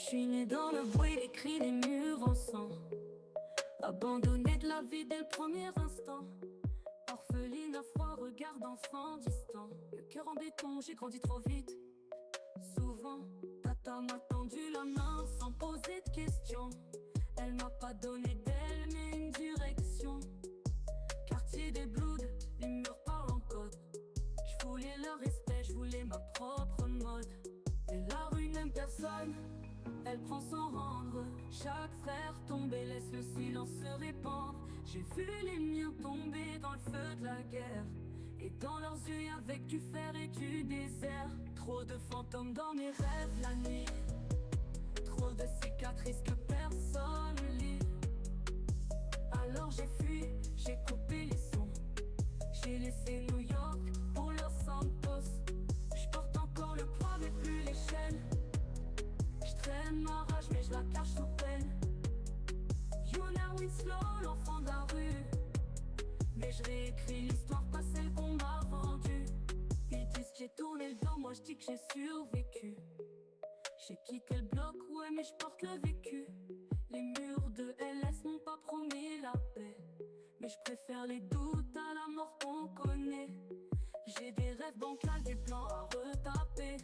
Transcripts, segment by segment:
Je suis né dans le bruit des cris des murs en sang, abandonné de la vie dès le premier instant. Orpheline à froid, regard d'enfant distant. Le cœur en béton, j'ai grandi trop vite. Souvent, tata m'a tendu la main sans poser de questions. Elle m'a pas donné d'aile mais une direction. Quartier des Bloods, les murs parlent en code. Je voulais leur respect, je voulais ma propre mode. Et la rue n'aime personne, elle prend sans rendre. Chaque frère tombé laisse le silence se répandre. J'ai vu les miens tomber dans le feu de la guerre, et dans leurs yeux avec du fer et du désert. Trop de fantômes dans mes rêves la nuit, trop de cicatrices que personne lit. Alors j'ai fui, j'ai coupé les sons, j'ai laissé New York pour Los Santos. Je porte encore le poids mais plus les chaînes. Je traîne ma rage mais je la cache sous peine. Yuna Winslow, l'enfant de la rue, mais je réécris l'histoire, pas celle qu'on m'a vendue. Ils disent que j'ai tourné le dos, moi je dis que j'ai survécu. J'ai quitté le bloc, ouais mais je porte le vécu. Les murs de LS m'ont pas promis la paix, mais je préfère les doutes à la mort qu'on connaît. J'ai des rêves bancals, des plans à retaper.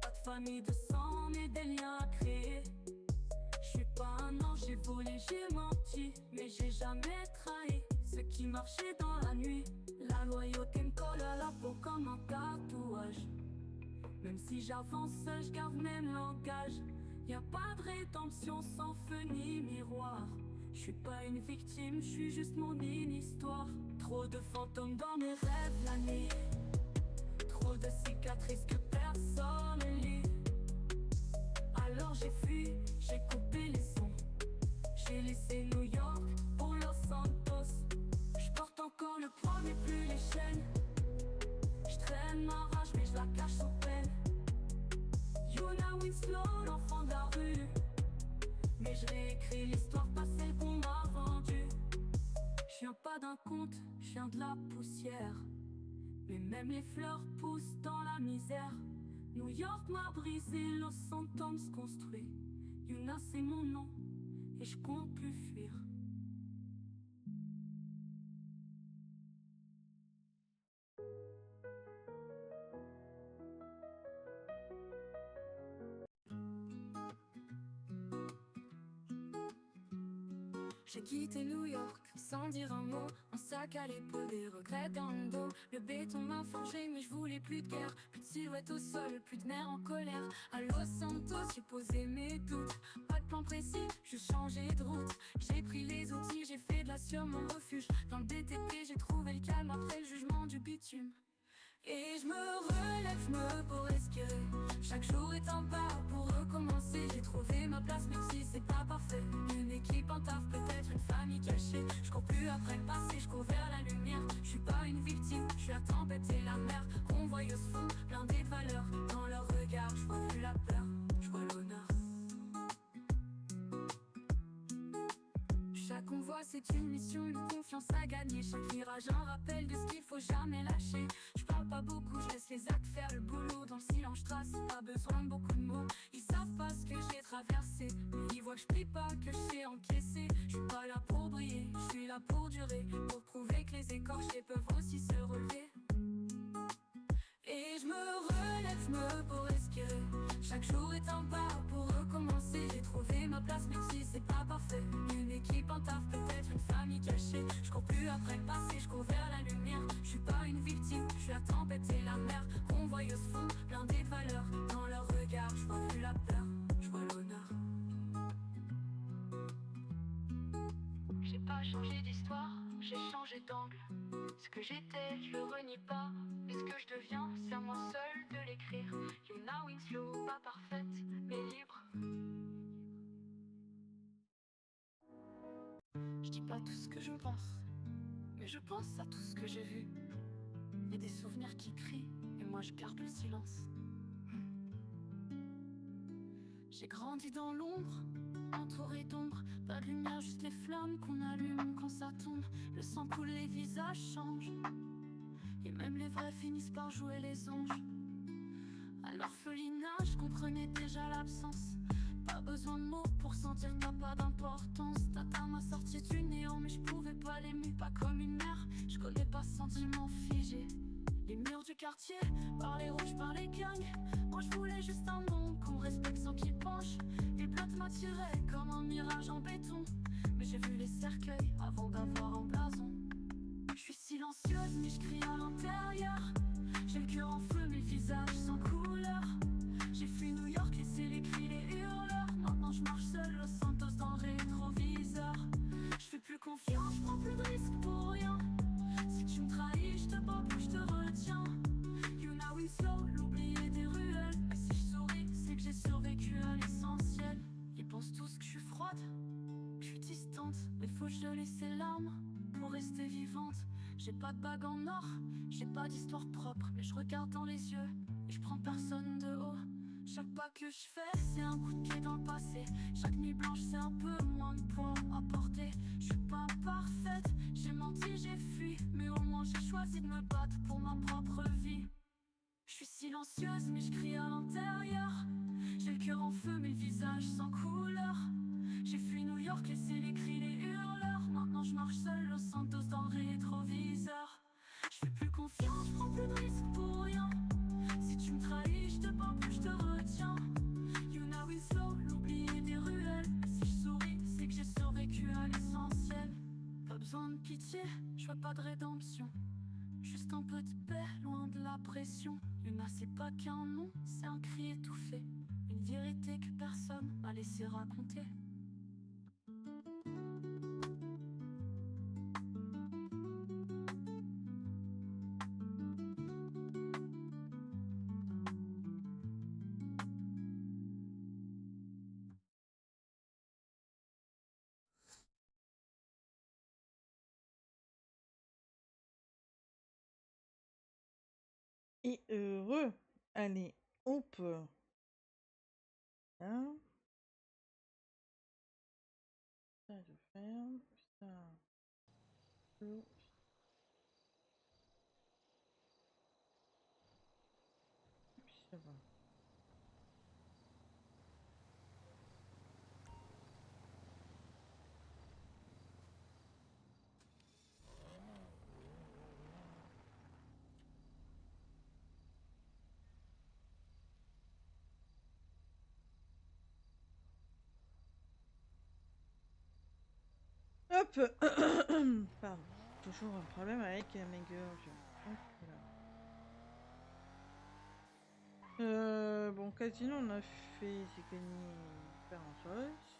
Pas de famille de sang, mais des liens à créer. Je suis pas un ange, j'ai volé, j'ai menti, mais j'ai jamais trahi ce qui marchait dans la nuit. La loyauté me colle à la peau comme un tatouage. Même si j'avance seul, je garde même langage. Y'a pas de rédemption sans feu ni miroir. Je suis pas une victime, je suis juste mon histoire. Trop de fantômes dans mes rêves la nuit, trop de cicatrices que personne lit. Alors j'ai fui, j'ai coupé les sons, j'ai laissé New York pour Los Santos. Je porte encore le poids mais plus les chaînes. Je traîne ma rage mais je la cache sous peine. Yuna Winslow, l'enfant de la rue, mais je réécris l'histoire, pas celle qu'on m'a vendue. Je viens pas d'un conte, je viens de la poussière, mais même les fleurs poussent dans la misère. New York m'a brisé, Los Santos construit. Yuna c'est mon nom, et je compte plus fuir. J'ai quitté New York sans dire un mot, un sac à l'épaule, des regrets dans le dos. Le béton m'a forgé mais je voulais plus de guerre, plus de silhouette au sol, plus de mère en colère. À Los Santos j'ai posé mes doutes, pas de plan précis, juste changé de route. J'ai pris les outils, j'ai fait de la sur mon refuge. Dans le BTP j'ai trouvé le calme après le jugement du bitume. Et je me relève, je me pour respirer. Chaque jour est un pas pour recommencer. J'ai trouvé ma place même si c'est pas parfait. Une équipe en taf, peut-être une famille cachée. Je cours plus après le passé, je cours vers la lumière. Je suis pas une victime, je suis la tempête et la mer. Convoyeuse fou, blindée de valeur. Dans leur regard, je vois plus la peur, je vois l'honneur. Chaque convoi c'est une mission, une confiance à gagner. Chaque virage un rappel de ce qu'il faut jamais lâcher. Je parle pas beaucoup, je laisse les actes faire le boulot. Dans le silence je trace, pas besoin de beaucoup de mots. Ils savent pas ce que j'ai traversé, mais ils voient que je plie pas, que je sais encaisser. Je suis pas là pour briller, je suis là pour durer. Pour prouver que les écorchés peuvent aussi se relever. Et je me relève, je me pour respirer. Chaque jour est un pas pour recommencer. J'ai trouvé ma place même si c'est pas parfait. Une équipe en taf, peut-être une famille cachée. Je cours plus après le passé, je cours vers la lumière. Je suis pas une victime, je suis la tempête et la mer. Convoyeuse fou, blindée de valeur. Dans leur regard, je vois plus la peur, je vois l'honneur. J'ai pas changé d'histoire, j'ai changé d'angle. Ce que j'étais, je le renie pas. Et ce que je deviens, c'est à moi seul de l'écrire. Yuna Winslow, pas parfaite, mais libre. Je dis pas tout ce que je pense, mais je pense à tout ce que j'ai vu. Y a des souvenirs qui crient, et moi je garde le silence. J'ai grandi dans l'ombre, entouré d'ombre. Pas de lumière, juste les flammes qu'on allume quand ça tombe. Le sang coule, les visages changent, et même les vrais finissent par jouer les anges. À l'orphelinat, je comprenais déjà l'absence Pas besoin de mots pour sentir t'as pas d'importance. Tata m'a sorti du néant mais je pouvais pas l'aimer. Pas comme une mère, je connais pas ce sentiment figé. Les murs du quartier, par les rouges, par les gangs. Moi je voulais juste un monde qu'on respecte sans qu'il penche. Les blocs m'attiraient comme un mirage en béton. Mais j'ai vu les cercueils avant d'avoir un blason. Je suis silencieuse mais je crie à l'intérieur. J'ai le cœur en feu mais le visage sans couleur. J'ai fui New York, laissé les cris, les hurleurs. Maintenant je marche seul, Los Santos dans le rétroviseur. Je fais plus confiance, je prends plus de risques pour rien. Si tu me trahis, je te bats plus, je te retiens. Yuna Winslow, l'oublié des ruelles. Et si je souris, c'est que j'ai survécu à l'essentiel. Ils pensent tous que je suis froide, que je suis distante. Mais faut que je laisse les larmes pour rester vivante. J'ai pas de bague en or, j'ai pas d'histoire propre. Mais je regarde dans les yeux et je prends personne de haut. Chaque pas que je fais, c'est un coup de pied dans le passé. Chaque nuit blanche, c'est un peu moins de poids à porter. Je suis pas parfaite, j'ai menti, j'ai fui. Mais au moins j'ai choisi de me battre pour ma propre vie. Je suis silencieuse mais je crie à l'intérieur. J'ai le cœur en feu mais le visage sans couleur. J'ai fui New York, laissé les cris, les hurleurs. Maintenant je marche seul, Los Santos dans le rétroviseur. Je fais plus confiance, je prends plus de risques pour rien. Si tu me trahis, je te bats plus, je te retiens. Yuna Winslow, l'oublié des ruelles. Et si je souris, c'est que j'ai survécu à l'essentiel. Pas besoin de pitié, je veux pas de rédemption. Juste un peu de paix, loin de la pression. Yuna c'est pas qu'un nom, c'est un cri étouffé. Une vérité que personne m'a laissé raconter. Et heureux. Allez, on peut. Hein, ça je ferme. Ça. Je- Et puis ça va. Hop. Pardon. Toujours un problème avec mes gorges. Hop là. Bon, casino, on a fait, j'ai gagné pas grand chose.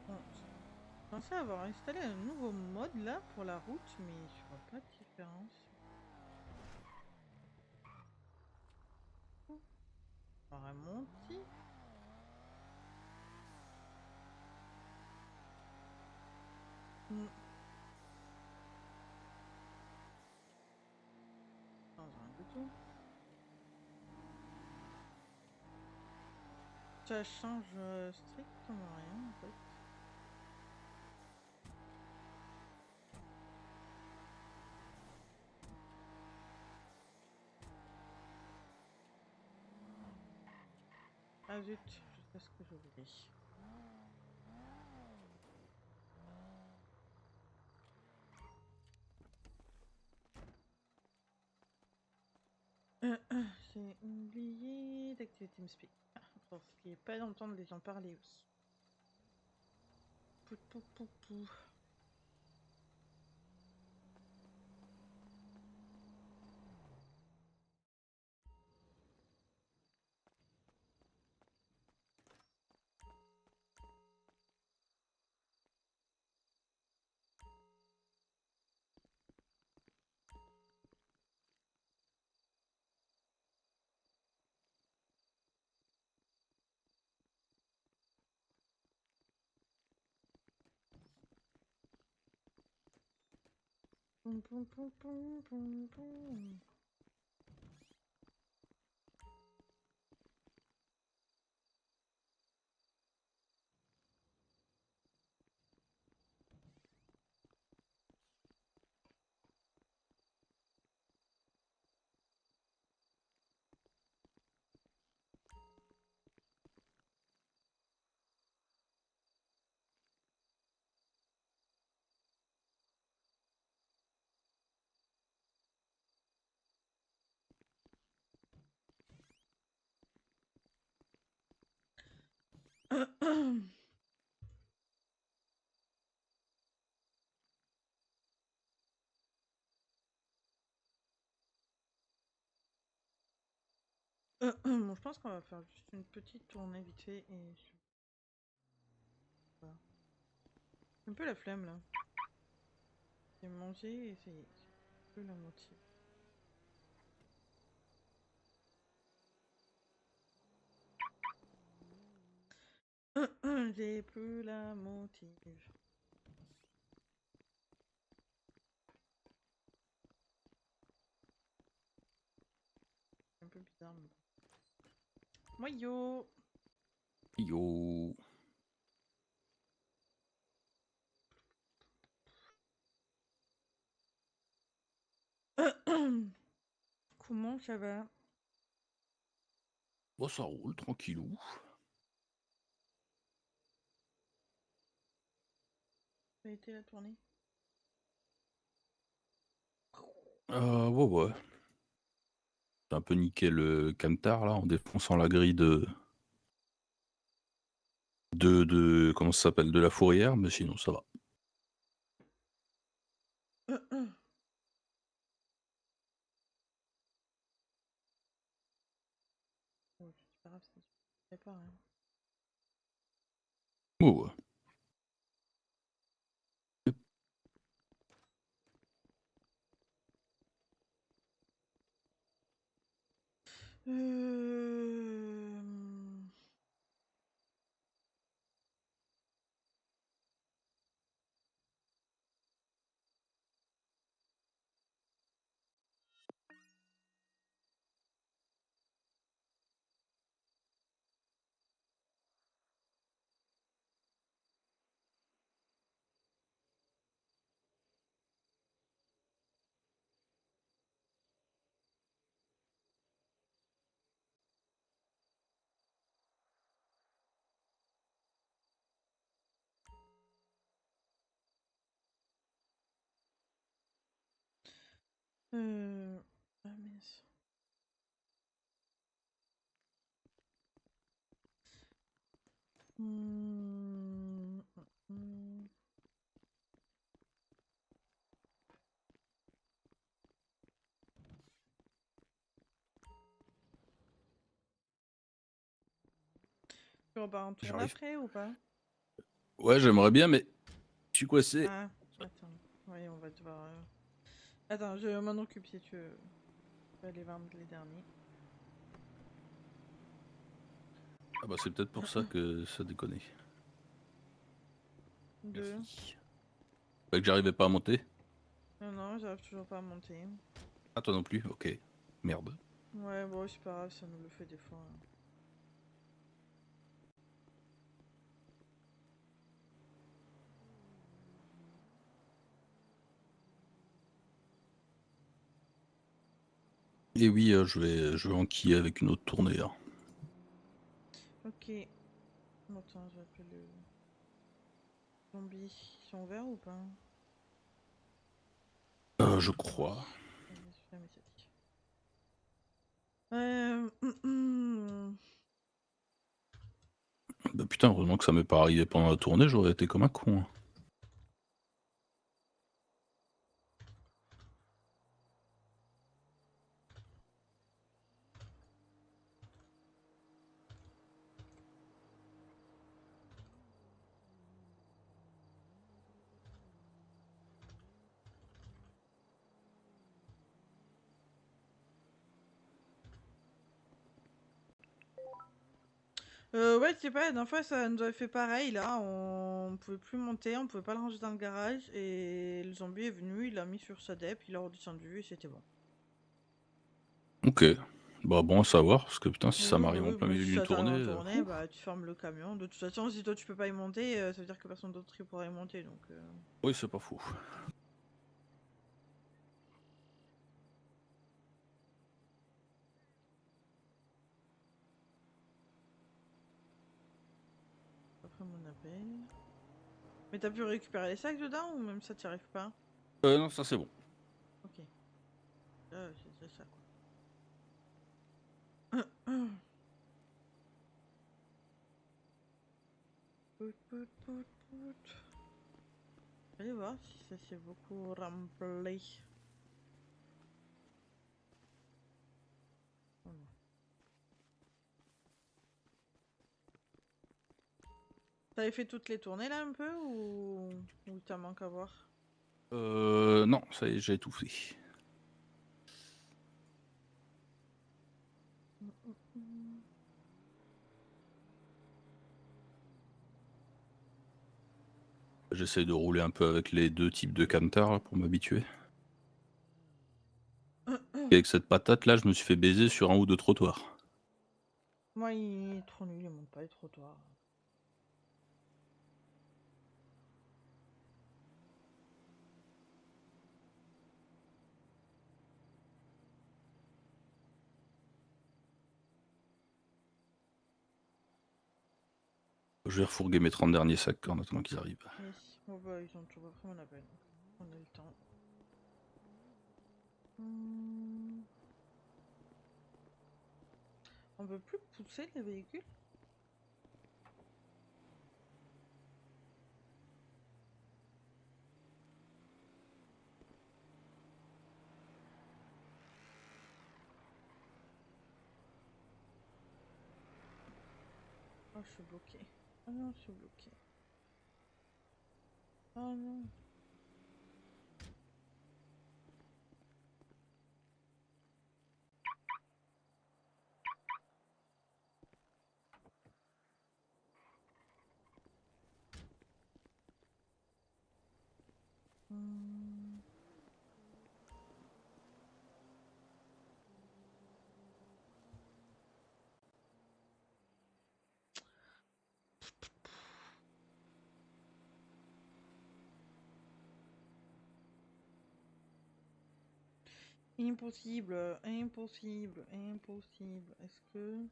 Bon, je pensais avoir installé un nouveau mode là pour la route, mais je vois pas de différence. On remonte. Hmm. Sans rien du tout. Ça change strictement rien en fait. Ah zut, je sais ce que je voulais. J'ai oublié d'activer TeamSpeak. Ah, pour ce qui est pas d'entendre les gens parler aussi. Pou, pou, pou, pou. Poum, poum, poum, poum, poum, poum. Bon, je pense qu'on va faire juste une petite tournée vite fait et... Voilà. J'ai un peu la flemme là. J'ai mangé et c'est plus la moitié. J'ai plus la motive. C'est un peu bizarre mais bon. Moi yo. Yo. Comment ça va? Bon, ça roule, tranquillou. Ça a été la tournée? Ouais, ouais. J'ai un peu niqué le camtar là en défonçant la grille de comment ça s'appelle, de la fourrière, mais sinon ça va. Oh, c'est pas grave, c'est pas rien. Ouais, ouais. Euh... Ah mince. Hmm, hmm. Tu repars en tourne J'arrive. après ou pas? Ouais, j'aimerais bien, mais je suis coincé. Ah, attends. Oui, on va devoir... Attends, je m'en occupe si tu veux. Je vais aller vendre les derniers. Ah bah c'est peut-être pour ça que ça déconne. Deux. Merci. Fait que j'arrivais pas à monter. Non, non, j'arrive toujours pas à monter. Ah toi non plus, ok. Merde. Ouais, bon, c'est pas grave, ça nous le fait des fois. Et oui, je vais enquiller avec une autre tournée. Hein. Ok. Bon, attends, je vais appeler le zombie. Ils sont ouverts ou pas? Je crois. Vas-y, je fais un message. Euh... Bah putain, heureusement que ça m'est pas arrivé pendant la tournée, j'aurais été comme un con. Hein. Ouais, je sais pas, la dernière fois ça nous avait fait pareil là, on pouvait plus monter, on pouvait pas le ranger dans le garage et le zombie est venu, il l'a mis sur sa dep, il l'a redescendu et c'était bon. Ok. Bah bon à savoir, parce que putain, si ça Oui, bah m'arrive en oui, plein bon, milieu si d'une ça t'arrive tournée. en tournée, Ouh. bah tu fermes le camion. De toute façon, si toi tu peux pas y monter, ça veut dire que personne d'autre y pourra y monter donc. Oui, c'est pas fou. Après mon appel. Mais t'as pu récupérer les sacs dedans ou même ça t'y arrives pas? Non, ça c'est bon. Ok. C'est déjà ça quoi. Pout, pout, pout, pout. Allez voir si ça s'est beaucoup rempli. Oh non. T'avais fait toutes les tournées là un peu ou t'as manque à voir? Non, ça y est, j'ai tout fait. J'essaie de rouler un peu avec les deux types de camtars là, pour m'habituer. Et avec cette patate là, je me suis fait baiser sur un ou deux trottoirs. Moi, il est trop nul, il monte pas les trottoirs. Je vais refourguer mes 30 derniers sacs en attendant qu'ils arrivent. Yes. Bon bah, ils ont toujours pas pris mon appel. On a le temps. On peut plus pousser les véhicules? Oh, je suis bloqué. Oh non, je suis bloqué. Oh non. Hmm. Impossible, impossible, impossible. Est-ce que...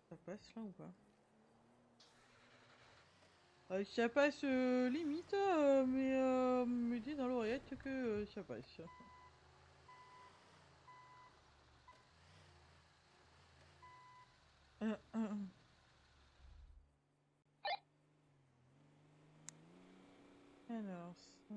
ça passe là ou pas? Si ça passe limite, me dis dans l'oreillette que ça passe. Euh, euh. Alors, ça...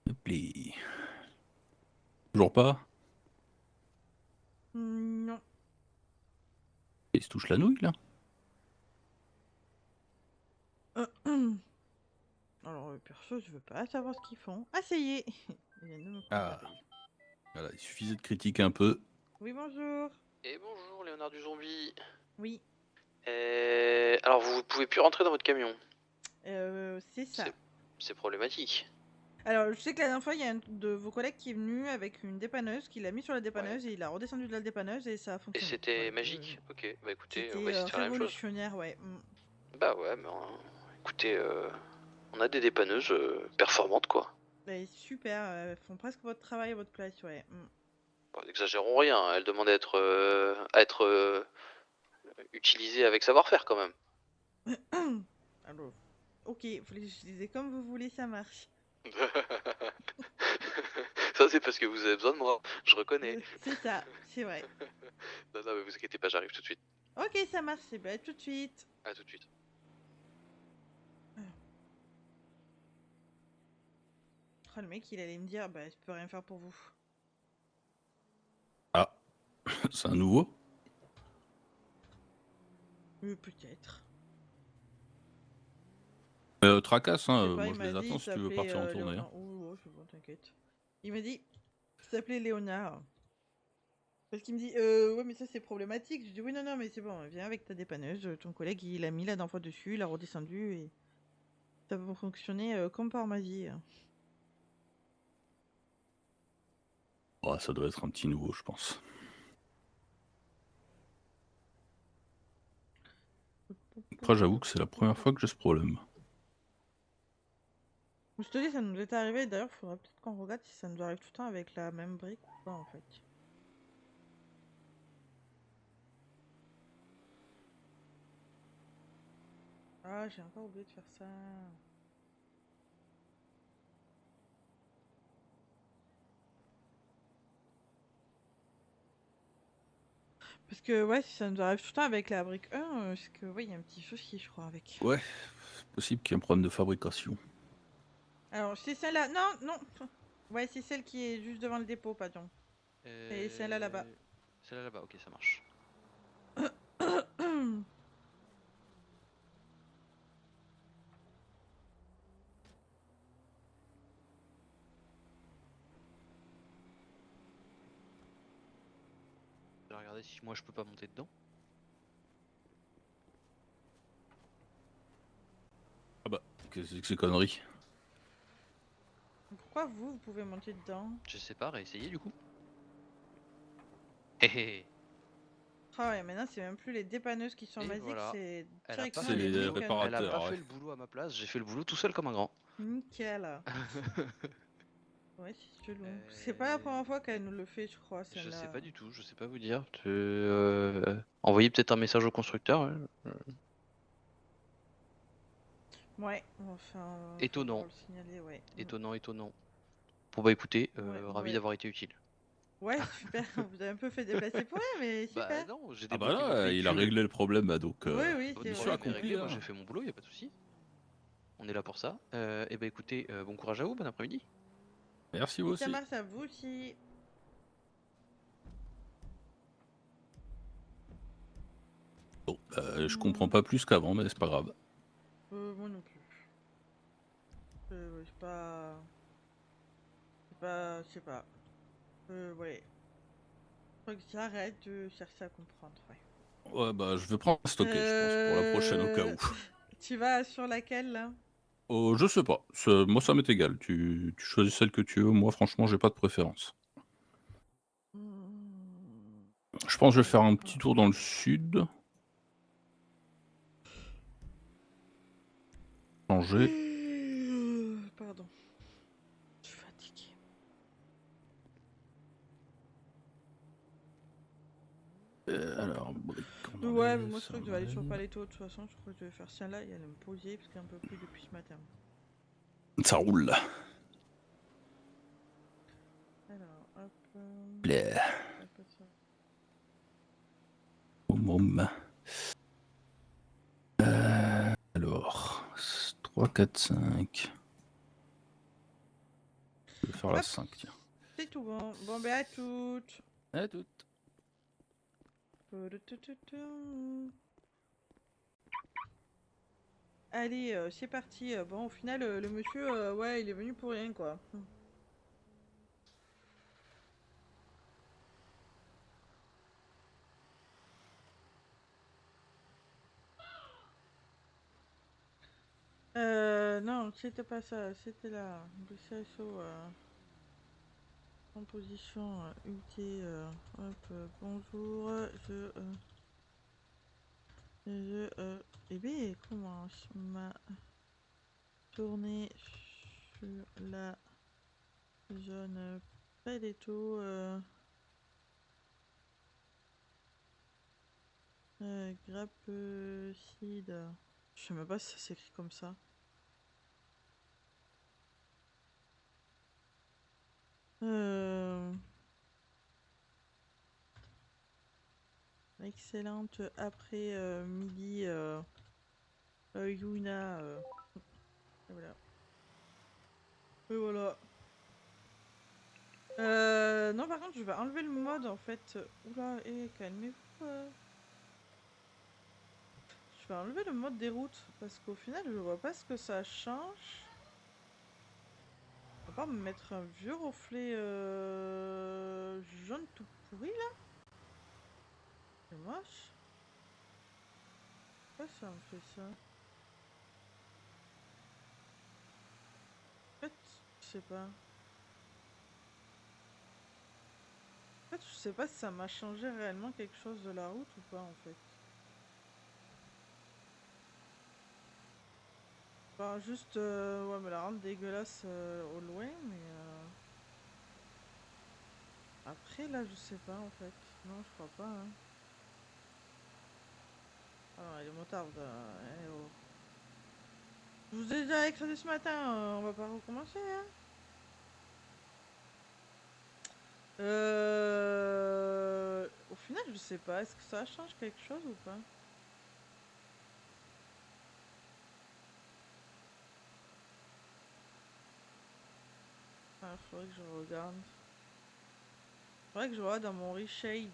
Hop les. Toujours pas? Non. Il se touche la nouille là? Alors, perso, je veux pas savoir ce qu'ils font. Ah, ça y est. Ils viennent de me Ah. préparer. Voilà, il suffisait de critiquer un peu. Oui, bonjour. Et bonjour Léonard du Zombie. Oui, Alors vous pouvez plus rentrer dans votre camion. c'est ça. C'est problématique. Alors, je sais que la dernière fois, il y a un de vos collègues qui est venu avec une dépanneuse, qui l'a mis sur la dépanneuse et il a redescendu de la dépanneuse et ça a Et fonctionné. c'était Voilà, magique. Ok, bah écoutez, on va C'était essayer de faire la même chose. révolutionnaire, ouais. Bah ouais, mais écoutez, on a des dépanneuses performantes quoi. Et super, elles font presque votre travail à votre place, ouais. Bon, n'exagérons rien, hein, elles demandent à être utilisées avec savoir-faire quand même. Alors, ok, vous les utilisez comme vous voulez, ça marche. Ça c'est parce que vous avez besoin de moi, je reconnais. C'est ça, c'est vrai. Non, mais vous inquiétez pas, j'arrive tout de suite. Ok, ça marche, c'est bien, tout de suite. À tout de suite. Oh, le mec, il allait me dire, bah, je peux rien faire pour vous. Ah, c'est un nouveau? Peut-être. Tracasse, Je hein, sais pas, moi il je m'a les dit, attends il si tu veux s'appelait partir en tournée. Léonard. Oh, c'est bon, t'inquiète. Il m'a dit, il s'appelait Léonard. Parce qu'il me dit, ouais, mais ça c'est problématique. Je dis, oui, non, non, mais c'est bon, viens avec ta dépanneuse. Ton collègue, il a mis la dernière fois dessus, il a redescendu et ça va fonctionner comme par magie. Oh, ça doit être un petit nouveau, je pense. Après, j'avoue que c'est la première fois que j'ai ce problème. Je te dis, ça nous est arrivé. D'ailleurs, faudrait peut-être qu'on regarde si ça nous arrive tout le temps avec la même brique ou pas en fait. Ah, j'ai encore oublié de faire ça. Parce que ouais, si ça nous arrive tout le temps avec la brique 1, c'est que ouais, il y a un petit souci, je crois, avec. Ouais, c'est possible qu'il y ait un problème de fabrication. Alors, c'est celle-là. Non, non. Ouais, c'est celle qui est juste devant le dépôt, pardon. C'est celle-là là-bas. Celle-là là-bas, ok, ça marche. Je vais regarder si moi je peux pas monter dedans. Ah bah, qu'est-ce que c'est ces conneries? Pourquoi vous pouvez monter dedans? Je sais pas, réessayer du coup. Hé hé. Ah ouais, maintenant c'est même plus les dépanneuses qui sont Et basiques, voilà. c'est Elle a directement pas fait C'est les les le boulot. briques. Elle a réparateurs, pas ouais. fait le boulot à ma place. J'ai fait le boulot tout seul comme un grand. Nickel. Ouais, c'est chelou. C'est pas la première fois qu'elle nous le fait, je crois, Je celle-là. sais pas du tout, je sais pas vous dire. Envoyez peut-être un message au constructeur. Ouais. Ouais, enfin, Étonnant. pour le signaler, ouais. Étonnant, étonnant. Bon bah écoutez, Ouais, ravi ouais. d'avoir été utile. Ouais, super. Vous avez un peu fait déplacer pour rien, mais Bah super. non, j'ai Ah bah débloqué votre là, il a véhicule. réglé le problème, bah donc Oui, oui, Votre c'est mission vrai, problème est c'est accomplie réglé, vrai. moi là. j'ai fait mon boulot, y a pas de souci. On est là pour ça. Et bah écoutez, bon courage à vous, bon après-midi. Merci vous Et ça aussi. marche à vous aussi. Bon, je comprends pas plus qu'avant, mais c'est pas grave. Moi non plus. Ouais, c'est pas... C'est pas... Je sais pas. Ouais. Faut que j'arrête de chercher à comprendre, ouais. Ouais, bah je vais prendre un stocké, je pense, pour la prochaine au cas où. Tu vas sur laquelle, là? Oh, je sais pas, moi ça m'est égal. Tu choisis celle que tu veux, moi franchement j'ai pas de préférence. Hmm. Je pense que je vais faire un Alors, petit tour dans le sud. Changer. Pardon. Je suis fatiguée. Alors, briques, on Ouais, mais enlève, moi je ça crois que je on vais aller sur enlève. Paletto. De toute façon, je crois que je vais faire celle-là et aller me poser parce qu'un peu plus depuis ce matin. Ça roule. Alors, hop. Bleh. Hop, ça. Boum, boum. Alors, 3, 4, 5. Je vais faire la Hop, 5, tiens. c'est tout bon. Bon, ben à toutes. À toutes. Allez, c'est parti. Bon, au final, le monsieur, ouais, il est venu pour rien, quoi. Non, c'était pas ça. C'était là. Le CSO, composition UT. Hop, bonjour. Eh bien, commence ma tournée sur la zone Paletto. Grappecide. Je sais même pas si ça s'écrit comme ça. Excellente après midi. Yuna. Et voilà. Et voilà. Non, par contre, je vais enlever le mode en fait. Oula, calmez-vous. Je vais enlever le mode des routes parce qu'au final, je vois pas ce que ça change. On va pas me mettre un vieux reflet jaune tout pourri là. C'est moche. Pourquoi ça me fait ça? En fait, je sais pas. En fait, je sais pas si ça m'a changé réellement quelque chose de la route ou pas en fait. Enfin, juste, ouais, me la rendre dégueulasse au loin, mais après, là, je sais pas en fait. Non, je crois pas. Hein. Ah, les motards, eh oh. Je vous ai déjà écrasé ce matin, on va pas recommencer, hein. Au final, je sais pas, est-ce que ça change quelque chose ou pas? Ah, faudrait que je regarde. Faudrait que je regarde dans mon reshade.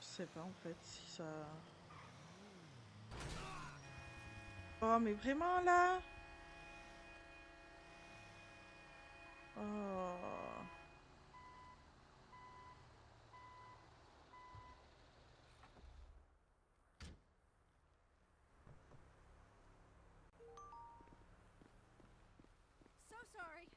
Je sais pas en fait si ça. Oh, mais vraiment là? Oh. So sorry.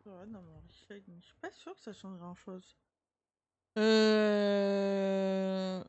Je regarde dans mon reshade, mais je suis pas sûre que ça change grand chose. Euh...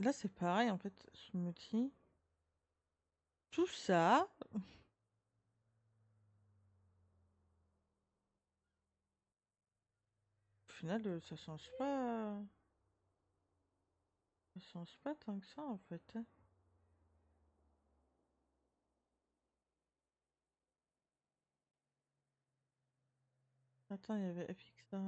Là, c'est pareil en fait. Je me dis. Tout ça. Au final, ça change pas. Ça change pas tant que ça en fait. Hein. Attends, il y avait FX là.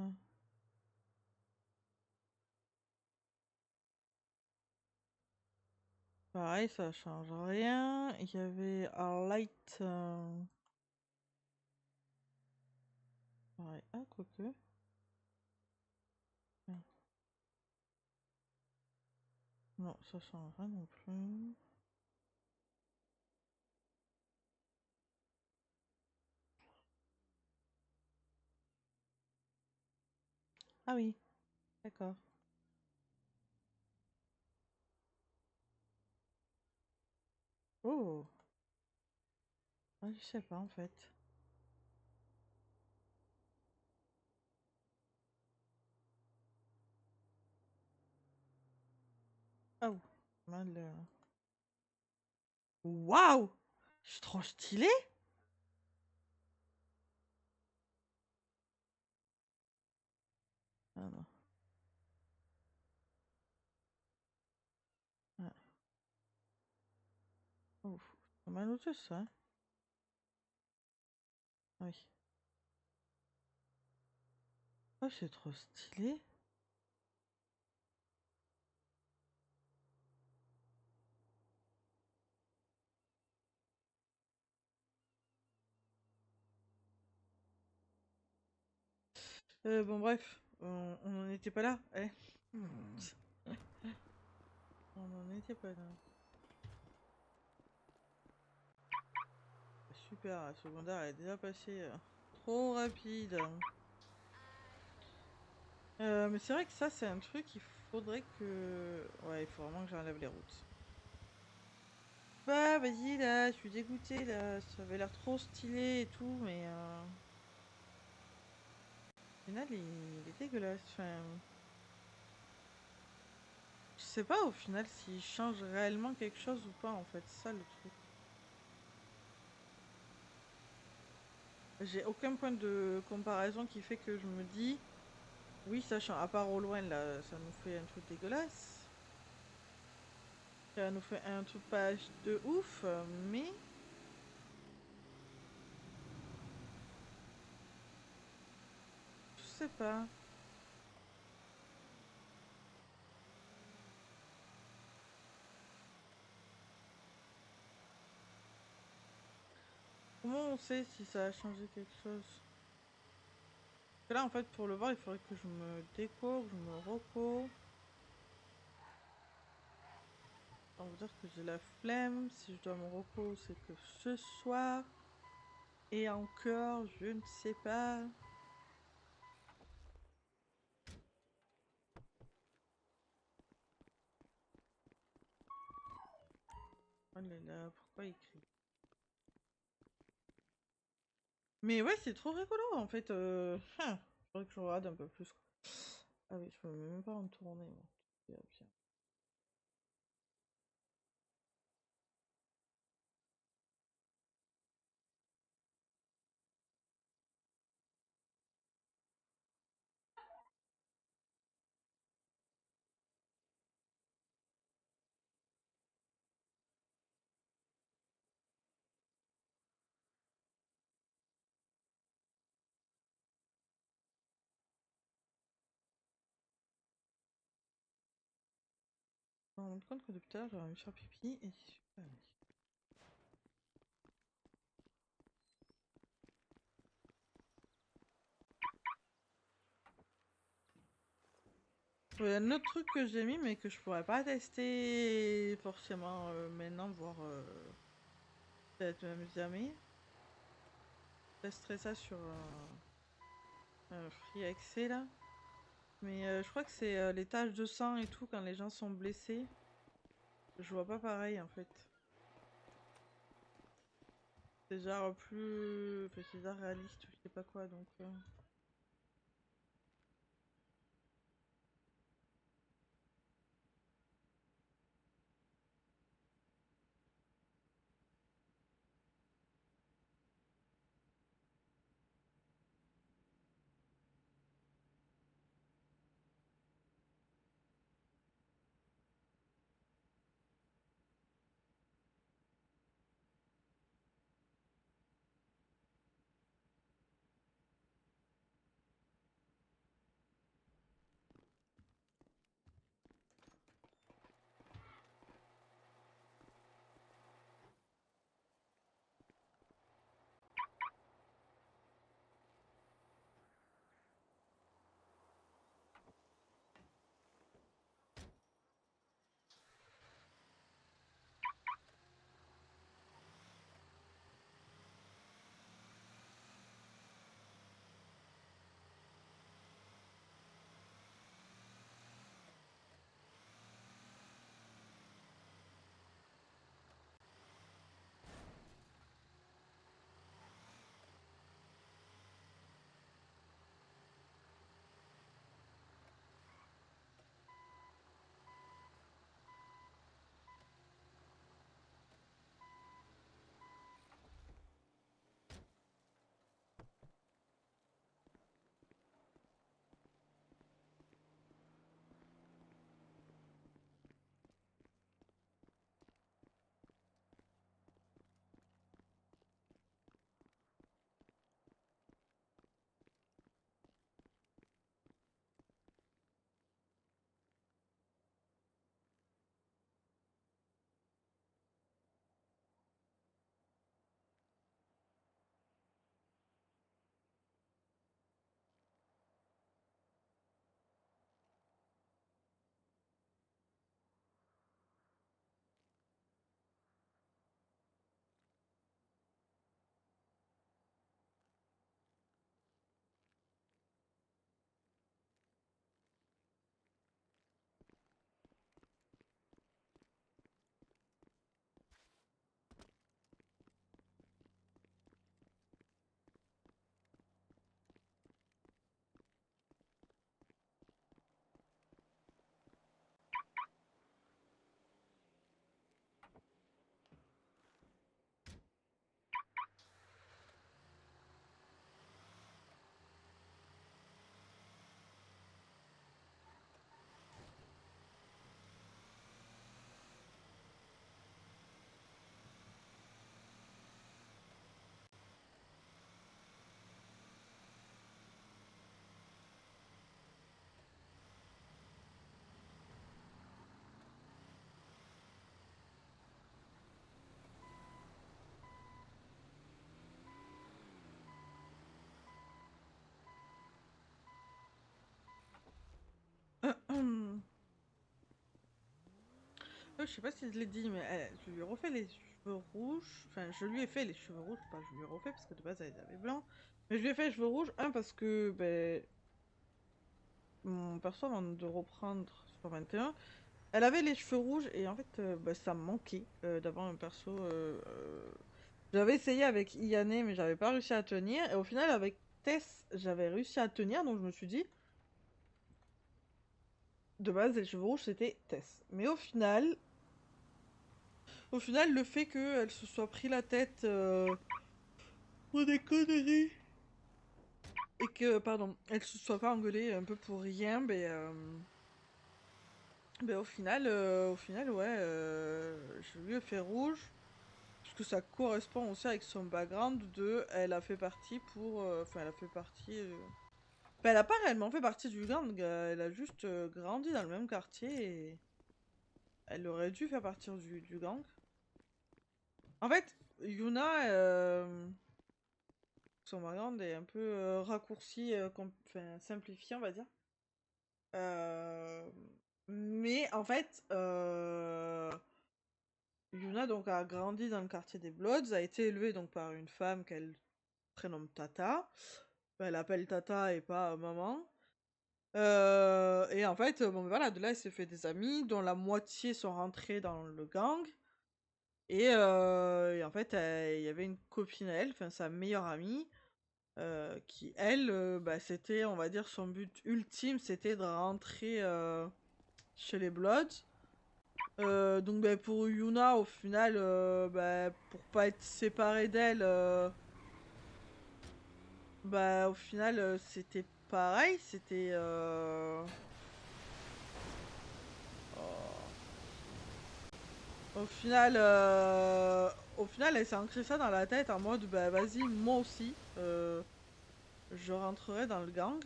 Pareil, ça change rien. Il y avait un light. Pareil. Ah, quoique. Ah. Non, ça change rien non plus. Ah oui, d'accord. Oh, ah, je sais pas en fait. Ah, ouh, mal. Waouh! Je suis trop stylé! Ah non. Ah, ouf. C'est mal au ça. Hein. Ah oui. Oh, c'est trop stylé. Bon, bref, on n'en était pas là. Eh. On n'en était pas là. Super, la secondaire est déjà passée trop rapide. Mais c'est vrai que ça, c'est un truc, il faudrait que. Ouais, il faut vraiment que j'enlève les routes. Bah, vas-y, là, je suis dégoûtée, là. Ça avait l'air trop stylé et tout, mais. final, il est dégueulasse. Enfin, je sais pas au final s'il change réellement quelque chose ou pas en fait, c'est ça le truc. J'ai aucun point de comparaison qui fait que je me dis, oui, ça change. À part au loin là, ça nous fait un truc dégueulasse. Ça nous fait un truc pas de ouf, mais je sais pas. Comment on sait si ça a changé quelque chose? Parce que là, en fait, pour le voir, il faudrait que je me déco, que je me reco. Ça veut dire que j'ai la flemme. Si je dois me reco, c'est que ce soir. Et encore, je ne sais pas. Oh là là, pourquoi il crie? Mais ouais, c'est trop rigolo en fait. Faudrait que je regarde un peu plus. Ah oui, je peux même pas en tourner. Moi. Bien, bien. Je me rends compte que depuis tout à l'heure, j'aurais envie de faire pipi et je suis pas allée. Il y a un autre truc que j'ai mis mais que je pourrais pas tester forcément maintenant, voire peut-être même jamais. Je testerai ça sur un free accès là. Mais je crois que c'est les taches de sang et tout quand les gens sont blessés. Je vois pas pareil en fait. C'est genre plus. Enfin, c'est genre réaliste ou je sais pas quoi donc. je sais pas si je l'ai dit, mais je lui ai refait les cheveux rouges. Enfin, je lui ai fait les cheveux rouges, pas je lui ai refait parce que de base elle les avait blancs. Mais je lui ai fait les cheveux rouges, parce que ben, mon perso avant de reprendre sur 21, elle avait les cheveux rouges et en fait bah, ça me manquait d'avoir un perso. J'avais essayé avec Iyane mais j'avais pas réussi à tenir et au final avec Tess j'avais réussi à tenir donc je me suis dit de base les cheveux rouges c'était Tess. Mais au final le fait qu'elle se soit pris la tête pour des conneries et que pardon elle se soit pas engueulée un peu pour rien ben au final ouais je lui ai fait rouge. Parce que ça correspond aussi avec son background de... Elle a fait partie pour... Enfin, elle a fait partie... Ben, elle a pas réellement fait partie du gang, elle a juste grandi dans le même quartier et... Elle aurait dû faire partie du gang. En fait, Yuna, son background est un peu raccourci, enfin, simplifié, on va dire. Mais en fait, Yuna donc a grandi dans le quartier des Bloods, a été élevée donc par une femme qu'elle prénomme Tata. Elle appelle Tata et pas maman. Et en fait, bon voilà, de là, elle s'est fait des amis, dont la moitié sont rentrés dans le gang. Et en fait, il y avait une copine à elle, enfin sa meilleure amie, qui elle, bah, c'était, on va dire, son but ultime, c'était de rentrer chez les Bloods. Donc bah, pour Yuna, au final, bah, pour pas être séparée d'elle, bah au final c'était pareil, c'était au final elle s'est ancrée ça dans la tête en mode bah vas-y moi aussi je rentrerai dans le gang.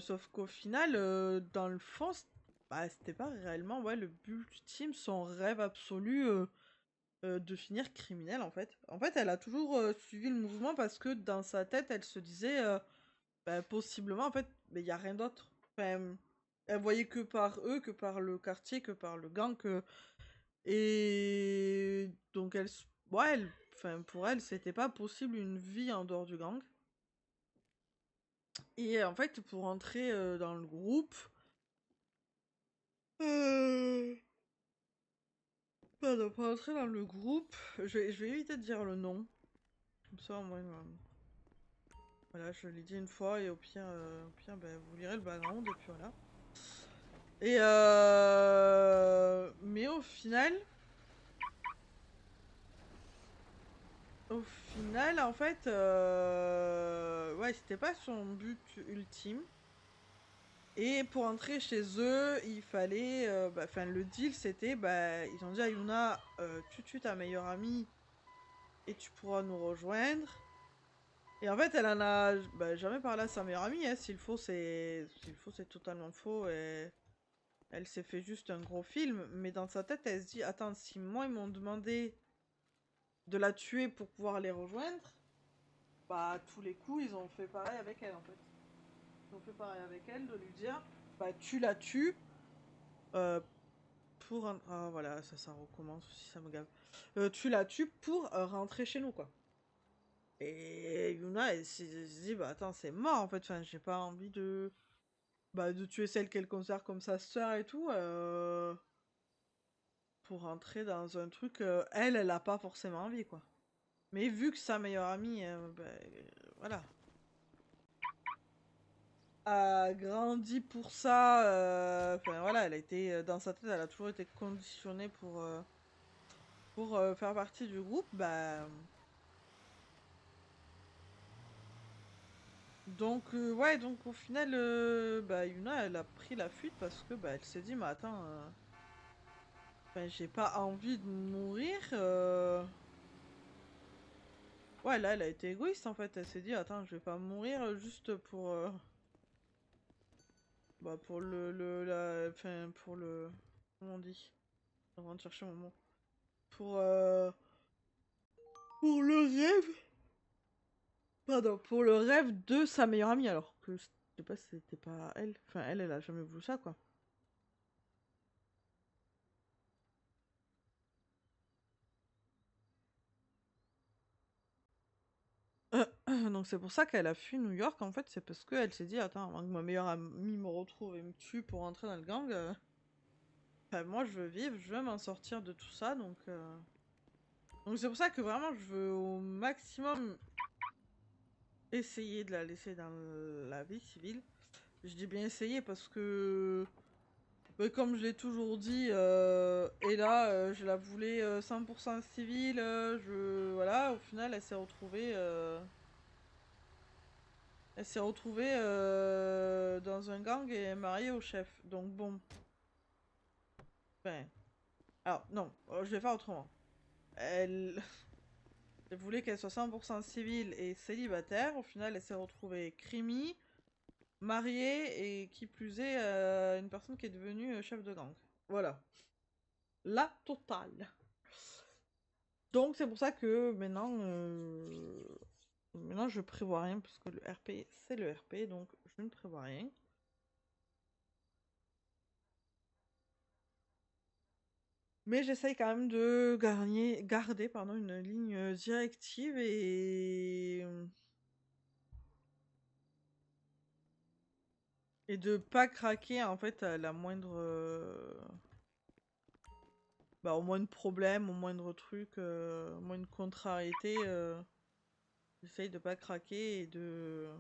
Sauf qu'au final dans le fond bah, c'était pas réellement ouais, le but ultime, son rêve absolu de finir criminelle en fait. En fait elle a toujours suivi le mouvement parce que dans sa tête elle se disait bah, possiblement, en fait, mais il n'y a rien d'autre. Enfin, elle voyait que par eux, que par le quartier, que par le gang. Et donc, ouais, enfin, pour elle, c'était pas possible une vie en dehors du gang. Et en fait, pour entrer dans le groupe. Pardon, pour entrer dans le groupe, je vais éviter de dire le nom. Comme ça, moi, voilà, je l'ai dit une fois et au pire ben, vous lirez le background et puis voilà. Et mais au final, en fait, ouais, c'était pas son but ultime. Et pour entrer chez eux, il fallait, enfin, le deal, c'était, bah, ils ont dit à Yuna, tu tues ta meilleure amie et tu pourras nous rejoindre. Et en fait, elle en a bah, jamais parlé à sa meilleure amie. Hein. S'il faut, c'est totalement faux. Et elle s'est fait juste un gros film. Mais dans sa tête, elle se dit, attends, si moi ils m'ont demandé de la tuer pour pouvoir les rejoindre, bah à tous les coups ils ont fait pareil avec elle en fait. Ils ont fait pareil avec elle de lui dire bah tu la tues pour ah voilà ça recommence aussi ça me gave. Tu la tues pour rentrer chez nous quoi. Et Yuna elle s'est dit bah attends c'est mort en fait enfin j'ai pas envie de bah de tuer celle qu'elle considère comme sa sœur et tout pour rentrer dans un truc elle a pas forcément envie quoi. Mais vu que sa meilleure amie bah, voilà a grandi pour ça. Enfin voilà, elle a été dans sa tête, elle a toujours été conditionnée pour faire partie du groupe. Bah donc ouais, donc au final, bah Yuna, elle a pris la fuite parce que bah elle s'est dit, mais attends, enfin j'ai pas envie de mourir. Ouais, là, elle a été égoïste en fait. Elle s'est dit, attends, je vais pas mourir juste pour bah pour enfin pour le comment on dit? Je suis en train de chercher mon mot. Pour pour le rêve. Pardon, pour le rêve de sa meilleure amie, alors que je sais pas si c'était pas elle. Enfin, elle a jamais voulu ça, quoi. Donc c'est pour ça qu'elle a fui New York, en fait, c'est parce qu'elle s'est dit, attends, avant que ma meilleure amie me retrouve et me tue pour entrer dans le gang, enfin, moi je veux vivre, je veux m'en sortir de tout ça, donc c'est pour ça que vraiment je veux au maximum essayer de la laisser dans la vie civile. Je dis bien essayer parce que, comme je l'ai toujours dit, et là, je la voulais 100% civile, voilà, au final, elle s'est retrouvée dans un gang et mariée au chef. Donc bon, ben, alors non, je vais faire autrement. Elle, elle voulait qu'elle soit 100% civile et célibataire. Au final, elle s'est retrouvée crimi, mariée et qui plus est, une personne qui est devenue chef de gang. Voilà. La totale. Donc c'est pour ça que maintenant je prévois rien parce que le RP c'est le RP, donc je ne prévois rien. Mais j'essaye quand même de garder une ligne directive et de pas craquer en fait à la moindre au moindre problème, au moindre truc, au moindre contrariété. J'essaye de pas craquer et de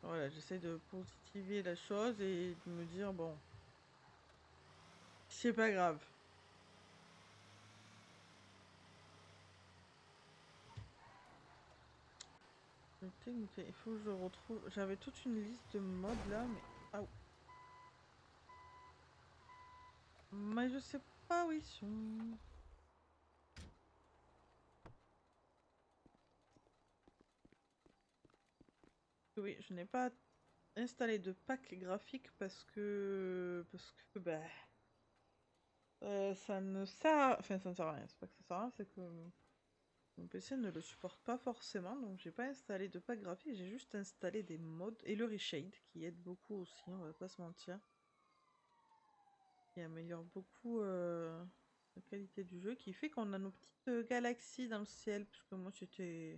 voilà, j'essaye de positiver la chose et de me dire bon, c'est pas grave. Il faut que je retrouve. J'avais toute une liste de modes là, mais. Ah, mais je sais pas où ils sont. Oui, je n'ai pas installé de pack graphique parce que. Bah. Ça ne sert à... Enfin, ça ne sert à rien. C'est pas que ça sert à rien, c'est que. Mon PC ne le supporte pas forcément, donc j'ai pas installé de pack graphique, j'ai juste installé des mods et le reshade qui aide beaucoup aussi, on va pas se mentir. Qui améliore beaucoup la qualité du jeu, qui fait qu'on a nos petites galaxies dans le ciel, puisque moi c'était...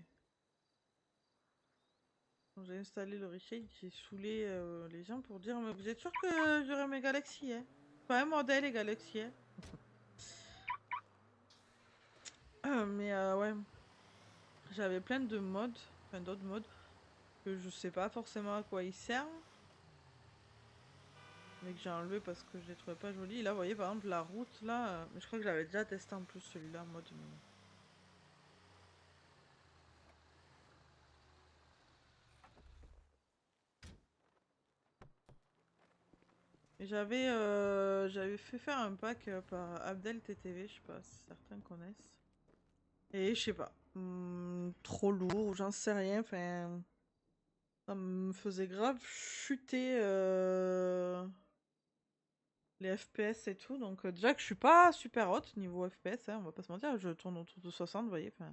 Quand j'ai installé le reshade, j'ai saoulé les gens pour dire mais vous êtes sûr que j'aurai mes galaxies, hein? Pas un modèle les galaxies, hein? Mais ouais, j'avais plein de mods, enfin d'autres mods, que je sais pas forcément à quoi ils servent. Mais que j'ai enlevé parce que je les trouvais pas jolis. Là, vous voyez, par exemple, la route, là... mais je crois que je l'avais déjà testé en plus, celui-là, en mode... Et j'avais fait faire un pack par Abdel TTV, je sais pas si certains connaissent. Et je sais pas, trop lourd, j'en sais rien, enfin... Ça me faisait grave chuter les FPS et tout, donc déjà que je suis pas super haute niveau FPS, hein, on va pas se mentir, je tourne autour de 60, vous voyez, enfin...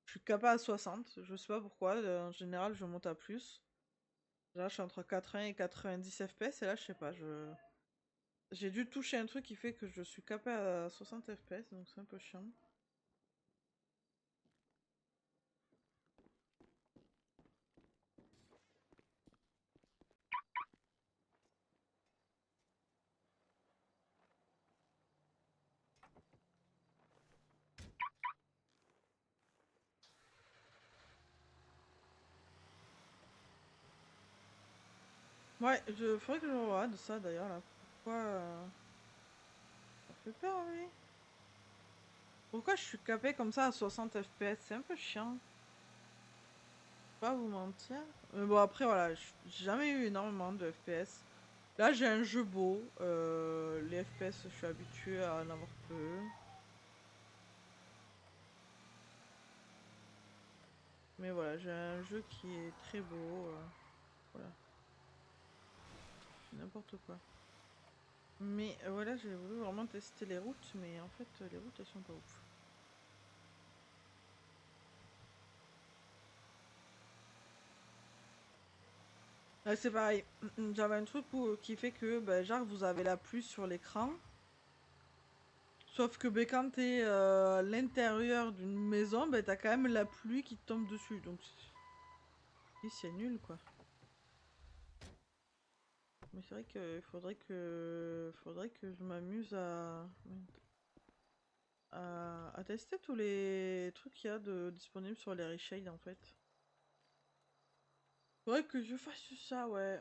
Je suis capable à 60, je sais pas pourquoi, en général je monte à plus. Là je suis entre 80 et 90 FPS et là je sais pas, j'ai dû toucher un truc qui fait que je suis capable à 60 FPS, donc c'est un peu chiant. Ouais, faudrait que je regarde ça d'ailleurs là. Pourquoi ça fait peur, oui. Pourquoi je suis capé comme ça à 60 FPS? C'est un peu chiant. Pas vous mentir. Mais bon après voilà, j'ai jamais eu énormément de FPS. Là j'ai un jeu beau. Les FPS je suis habitué à en avoir peu. Mais voilà, j'ai un jeu qui est très beau. Voilà. N'importe quoi. Mais voilà, j'ai voulu vraiment tester les routes, mais en fait les routes elles sont pas ouf. C'est pareil, j'avais un truc qui fait que genre vous avez la pluie sur l'écran. Sauf que ben, quand t'es à l'intérieur d'une maison, ben, t'as quand même la pluie qui te tombe dessus. Donc c'est nul quoi. Mais c'est vrai qu'il faudrait que je m'amuse à tester tous les trucs qu'il y a de disponibles sur les reshades en fait. Faudrait que je fasse ça, ouais.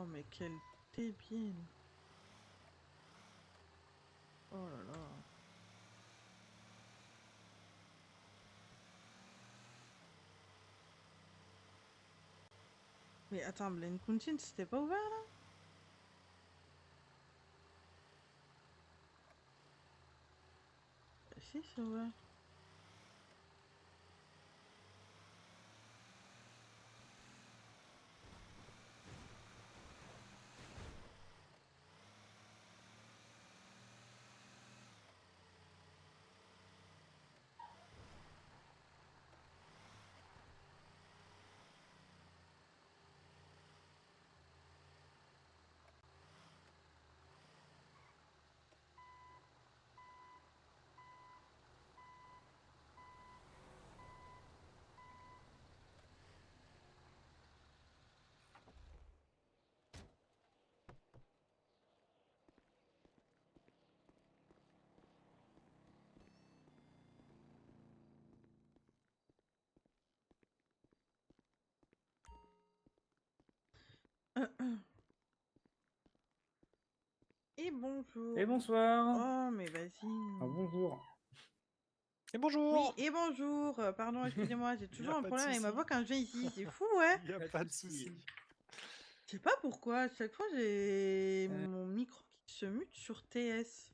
Oh mais quel débile. Oh là là. Mais attends, Blaine Kuntin, c'était pas ouvert là? Si, c'est ouvert. Et bonjour. Et bonsoir. Oh mais vas-y. Ah, bonjour. Et bonjour. Oui, et bonjour. Pardon, excusez-moi, j'ai toujours un pas de problème avec ma souci. voix quand je viens ici. C'est fou, ouais. Il y a pas de souci. Je sais pas pourquoi, à chaque fois j'ai mon micro qui se mute sur TS.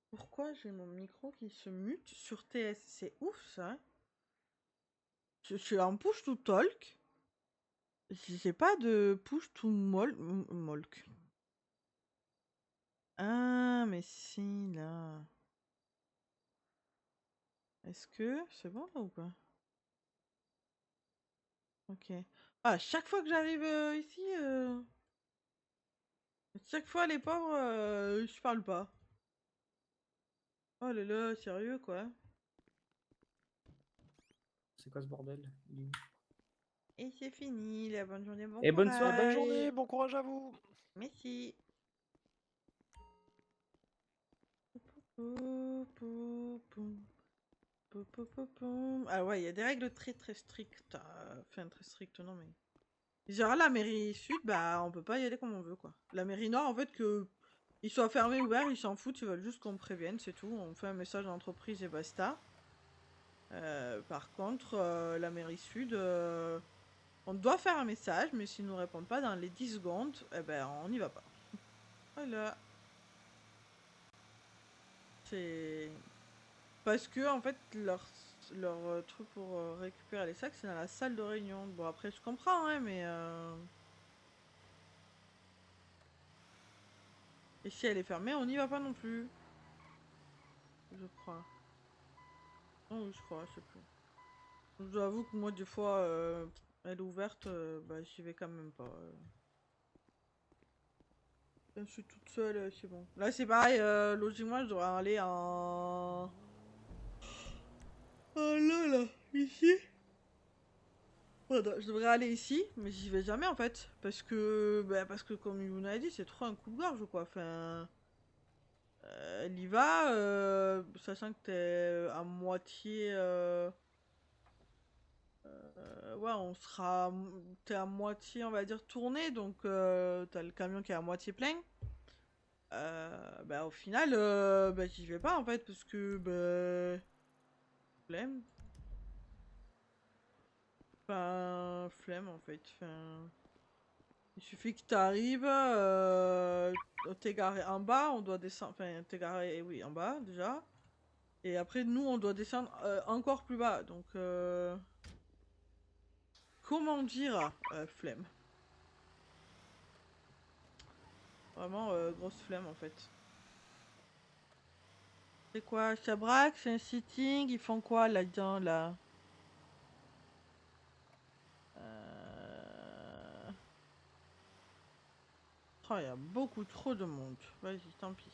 Pourquoi j'ai mon micro qui se mute sur TS? C'est ouf ça. Je suis en push to talk. J'ai pas de push to molk. Ah, mais si, là. Est-ce que c'est bon là ou pas? Ok. Ah, chaque fois que j'arrive ici, chaque fois les pauvres, je parle pas. Oh là là, sérieux quoi. C'est quoi ce bordel? Il est où? Et c'est fini, la bonne journée, bon Et bonne courage. soirée. Bonne journée, bon courage à vous. Merci. Pou, pou, pou. Pou, pou, pou, pou. Ah ouais, il y a des règles très très strictes. Enfin, très strictes, non mais... Genre la mairie sud, bah on peut pas y aller comme on veut quoi. La mairie nord, en fait, que ils soient fermés ou ouverts, ils s'en foutent, ils veulent juste qu'on prévienne, c'est tout. On fait un message à l'entreprise et basta. Par contre, la mairie sud, on doit faire un message, mais s'ils nous répondent pas dans les 10 secondes, eh ben on n'y va pas. Voilà. C'est... Parce que, en fait, leur truc pour récupérer les sacs, c'est dans la salle de réunion. Bon, après, je comprends, hein, mais... Et si elle est fermée, on n'y va pas non plus. Je crois. Oh oui, je crois, je sais plus. J'avoue que moi, des fois, elle est ouverte, bah, j'y vais quand même pas. Quand je suis toute seule, c'est bon. Là, c'est pareil, logiquement, je devrais aller en... Oh là là, ici. Pardon, je devrais aller ici, mais j'y vais jamais en fait. Parce que comme Yuna a dit, c'est trop un coup de gorge quoi. Enfin, elle y va, sachant que t'es à moitié. Ouais, t'es à moitié, on va dire, tourné, donc t'as le camion qui est à moitié plein. Bah, au final, bah, j'y vais pas en fait, parce que. Bah, flemme. Enfin, flemme en fait. Enfin. Il suffit que tu arrives, t'es garé en bas, on doit descendre, enfin t'es garé, oui, en bas déjà. Et après nous on doit descendre encore plus bas, donc comment dire, flemme. Vraiment grosse flemme en fait. C'est quoi, Chabrak, c'est un sitting, ils font quoi là-dedans là? Oh, il y a beaucoup trop de monde. Vas-y, tant pis.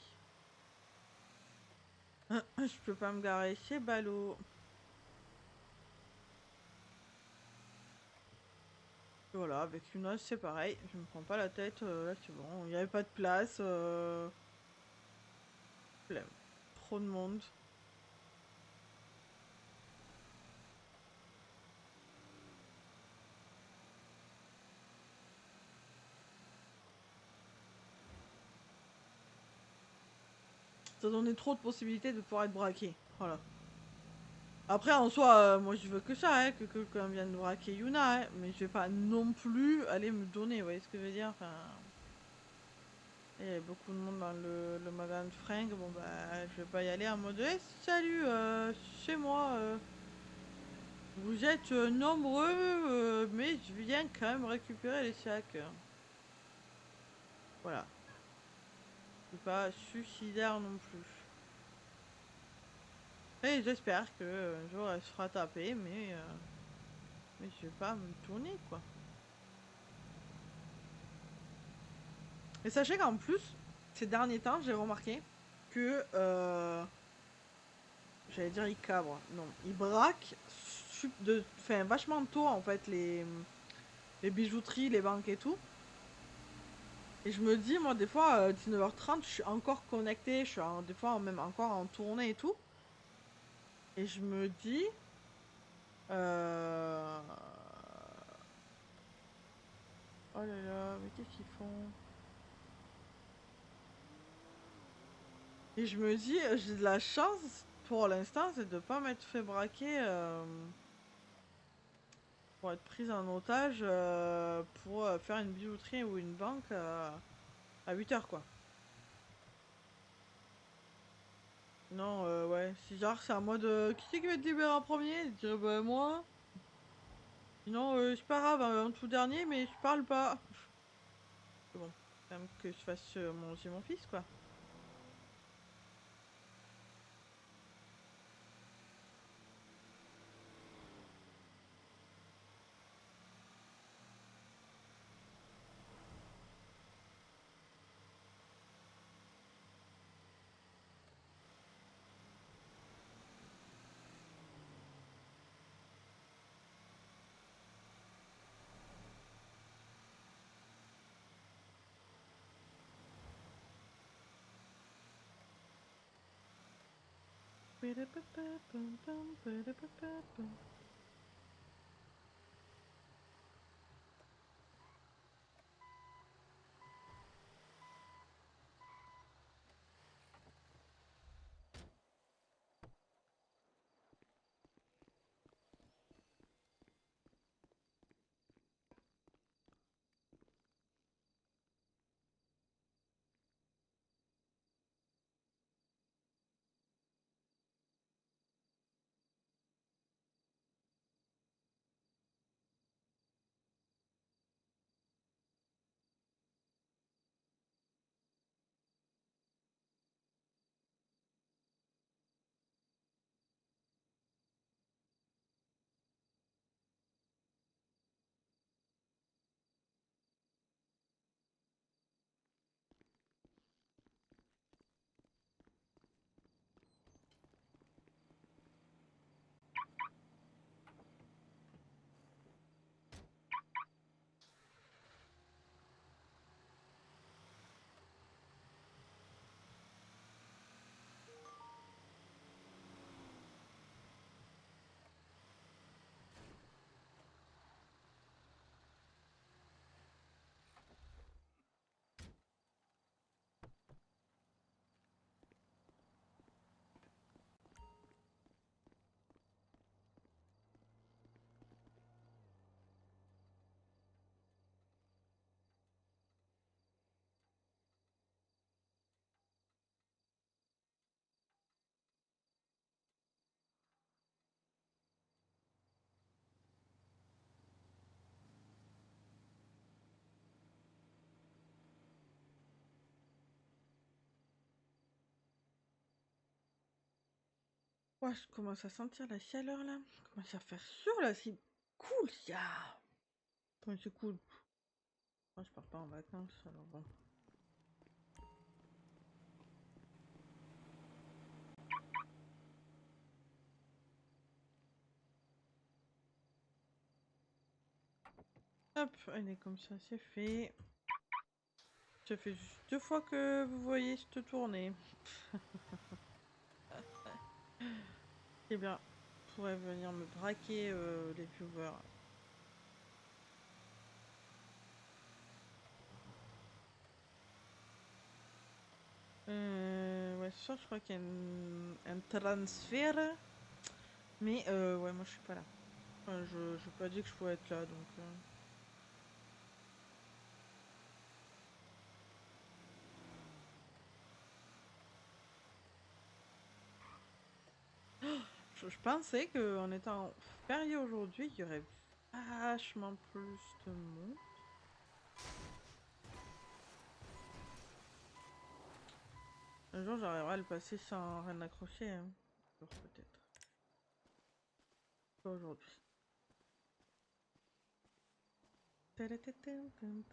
Je peux pas me garer chez Ballot. Voilà, avec une os c'est pareil, je me prends pas la tête, là c'est bon, il n'y avait pas de place, flemme. Trop de monde. Ça donnait trop de possibilités de pouvoir être braqué, voilà. Après en soi, moi je veux que ça, hein, que quelqu'un vienne braquer Yuna, hein, mais je vais pas non plus aller me donner, vous voyez ce que je veux dire, enfin... Il y a beaucoup de monde dans le magasin de fringues, bon bah je vais pas y aller en mode hey, salut, chez moi, vous êtes nombreux, mais je viens quand même récupérer les sacs. Voilà. C'est pas suicidaire non plus. Et j'espère que un jour elle se fera taper, mais je vais pas me tourner quoi. Et sachez qu'en plus, ces derniers temps, j'ai remarqué que j'allais dire il cabre, non, il braque enfin, vachement tôt en fait les bijouteries, les banques et tout. Et je me dis, moi des fois, 19h30, je suis encore connectée, des fois même encore en tournée et tout. Et je me dis, euh... oh là là, mais qu'est-ce qu'ils font? Et je me dis, j'ai de la chance pour l'instant, c'est de pas m'être fait braquer pour être prise en otage pour faire une bijouterie ou une banque à 8h quoi. Non, ouais, si genre c'est en mode qui c'est qui va être libéré en premier? Je dirais bah moi. Sinon, c'est pas grave, en tout dernier, mais je parle pas. C'est bon, quand même que je fasse manger mon fils quoi. Ouais, je commence à sentir la chaleur là. Je commence à faire chaud là, c'est cool. Yeah. Enfin, c'est cool. Moi, je pars pas en vacances, alors bon. Hop, allez, comme ça, c'est fait. Ça fait juste 2 fois que vous voyez cette tournée. C'est bien. Vous pourrez venir me braquer les viewers. Ouais, ce soir, je crois qu'il y a un transfert. Mais ouais, moi, je suis pas là. Enfin, je pas dit que je pouvais être là, donc... Je pensais qu'en étant férié aujourd'hui, il y aurait vachement plus de monde. Un jour, j'arriverai à le passer sans rien accrocher. Hein. Un jour, peut-être. Pas aujourd'hui. Tadatatam.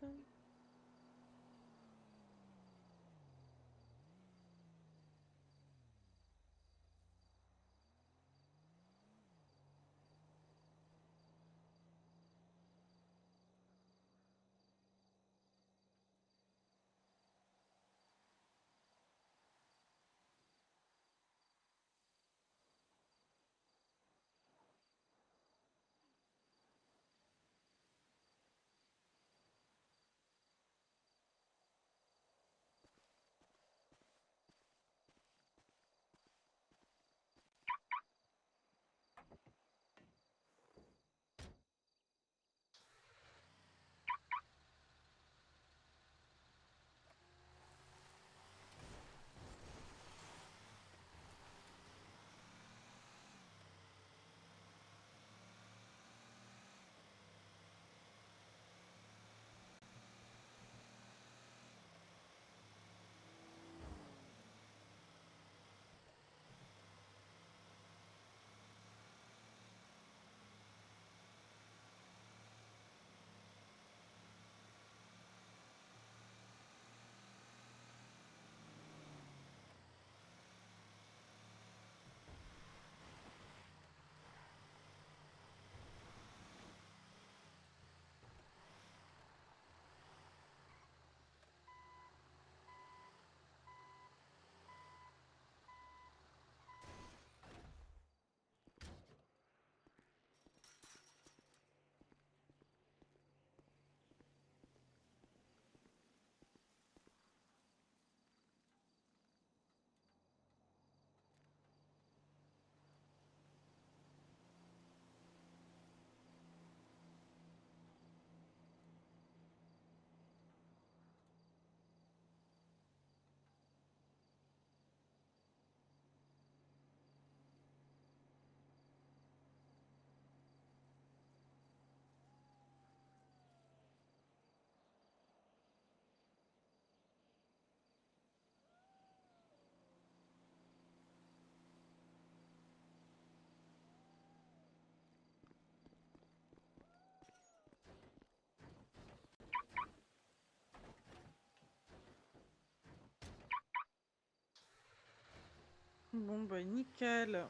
Bon, bah, nickel.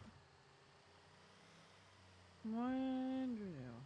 Moins d'une heure.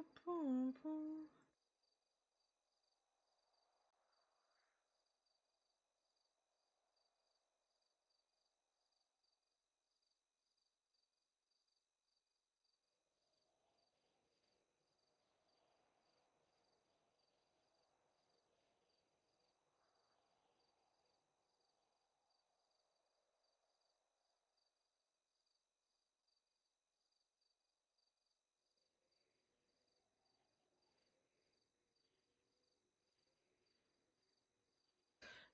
pou, pou, pou.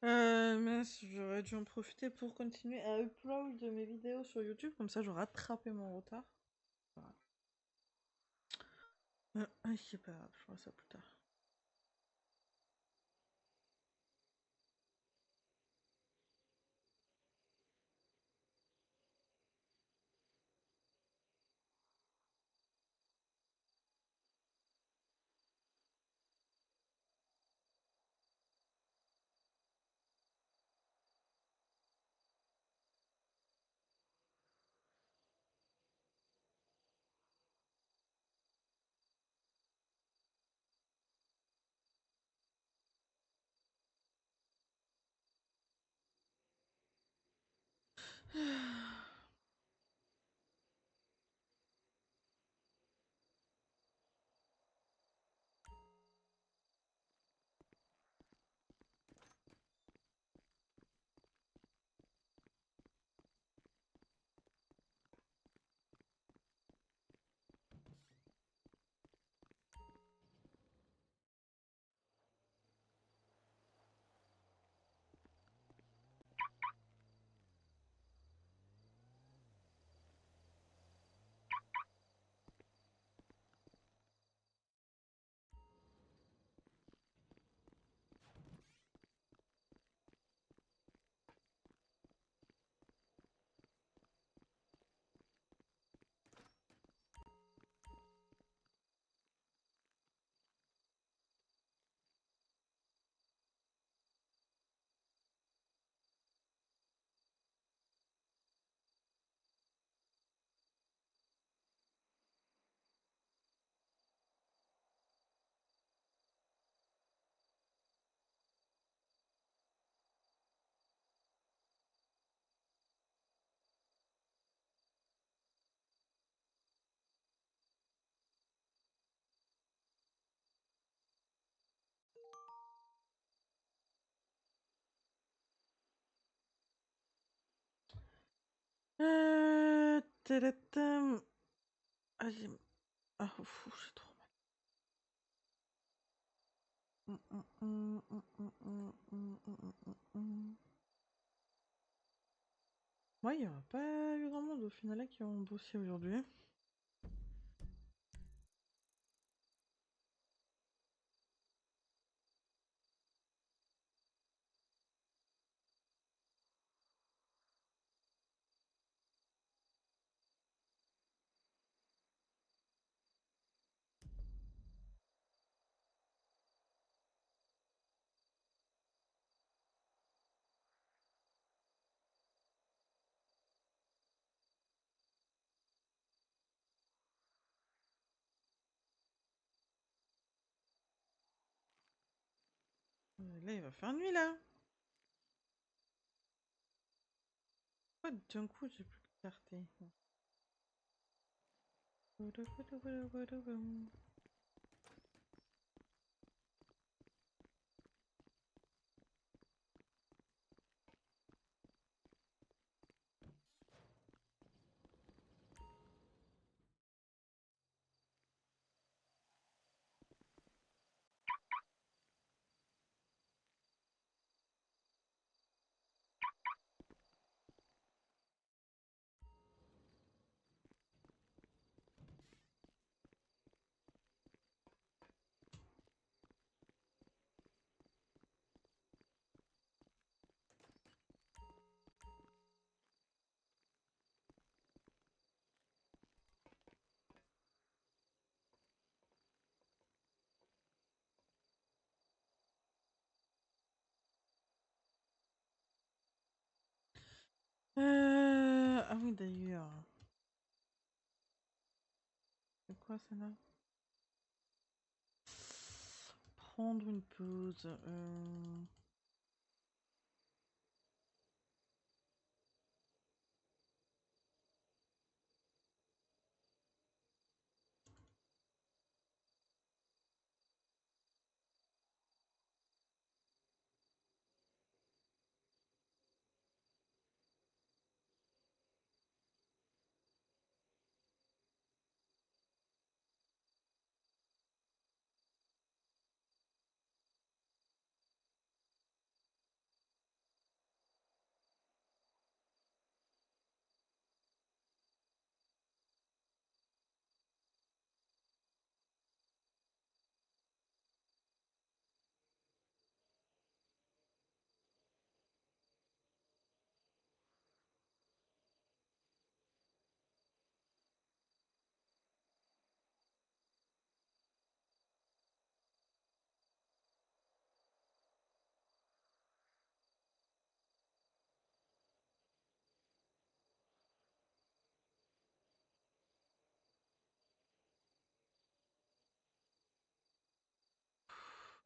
Mince, j'aurais dû en profiter pour continuer à upload mes vidéos sur YouTube, comme ça j'aurai rattrapé mon retard. Voilà. C'est pas grave, je ferai ça plus tard. Tadam. Ah, ah, j'ai trop mal. Ouais, il n'y aura pas eu grand monde au final là qui ont bossé aujourd'hui. Là, il va faire nuit là. Pourquoi d'un coup j'ai plus de clarté? Ah oui, d'ailleurs. C'est quoi ça là? prendre une pause.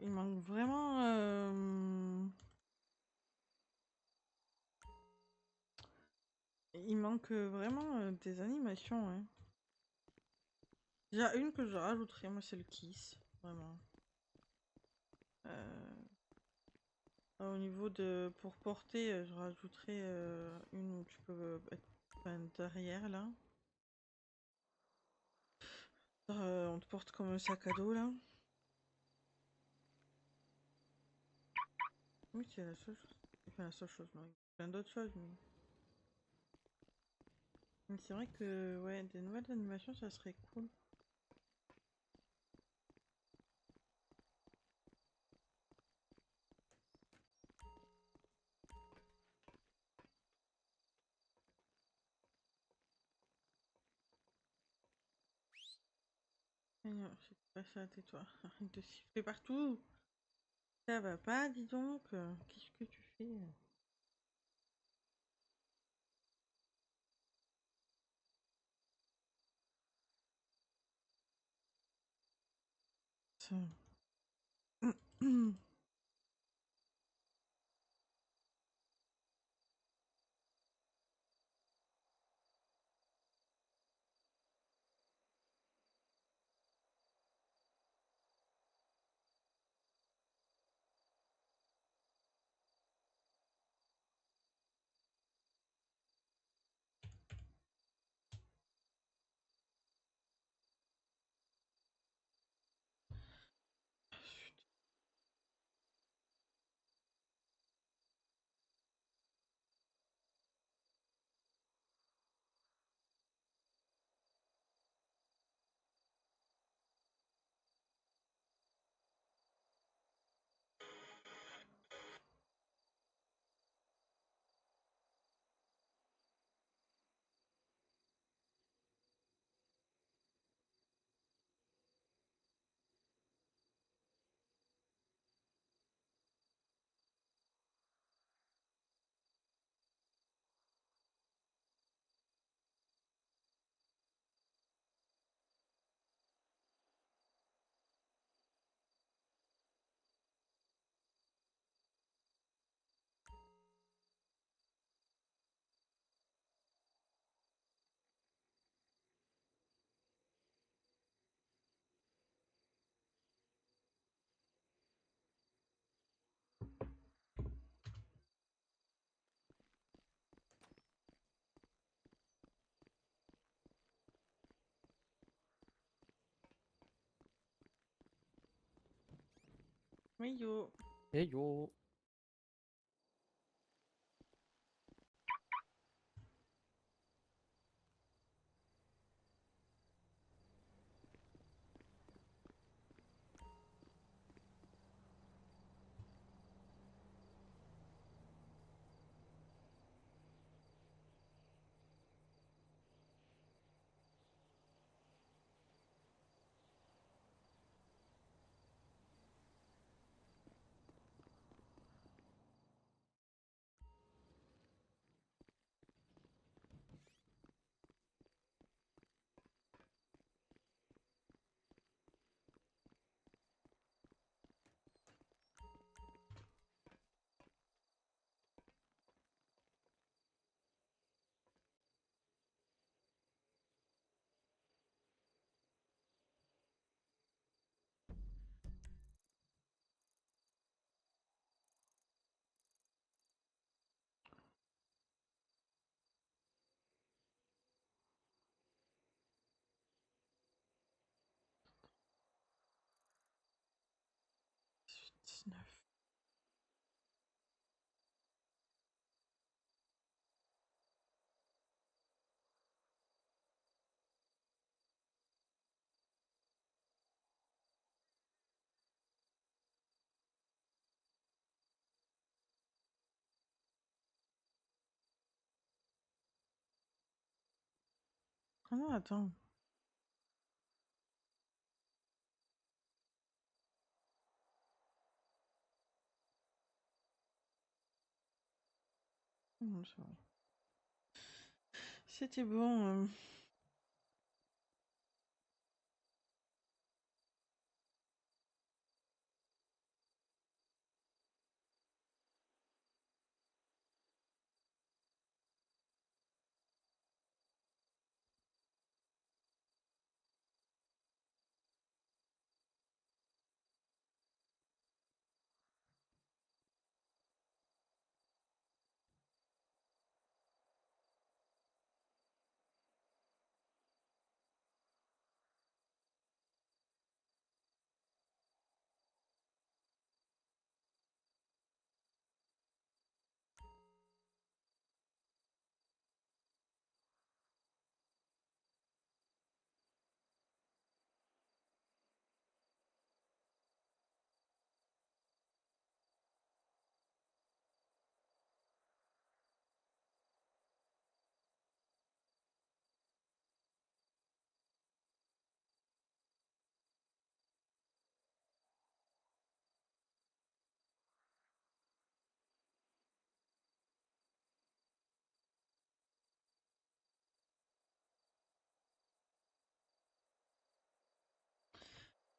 Il manque vraiment. Il manque vraiment des animations, hein. Déjà, une que je rajouterais, moi, c'est le kiss. Vraiment. Au niveau de. Pour porter, je rajouterais une où tu peux être derrière là. On te porte comme un sac à dos là. Oui, c'est la seule chose. Enfin, la seule chose, non. Il y a plein d'autres choses, mais c'est vrai que, ouais, des nouvelles animations, ça serait cool. Alors, c'est pas ça, tais-toi. Arrête de siffler partout. Ça va pas, dis donc. Qu'est-ce que tu fais? Ça. Oui, yo. Hey yo. 19. Ah non, attends. Non, c'est bon. C'était bon.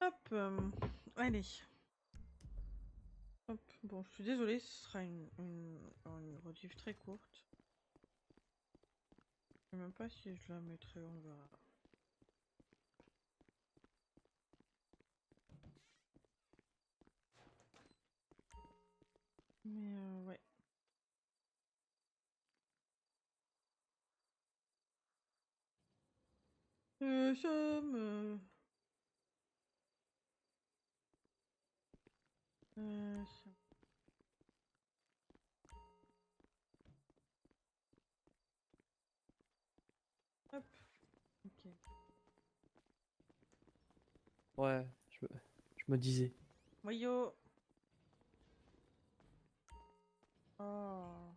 Hop. Allez. Hop. Bon, je suis désolée, ce sera une rediff très courte. Je sais même pas si je la mettrai, on verra. Mais ouais. Ça me... ça- Hop. Ok. Ouais, je me disais. Moyo. Oh.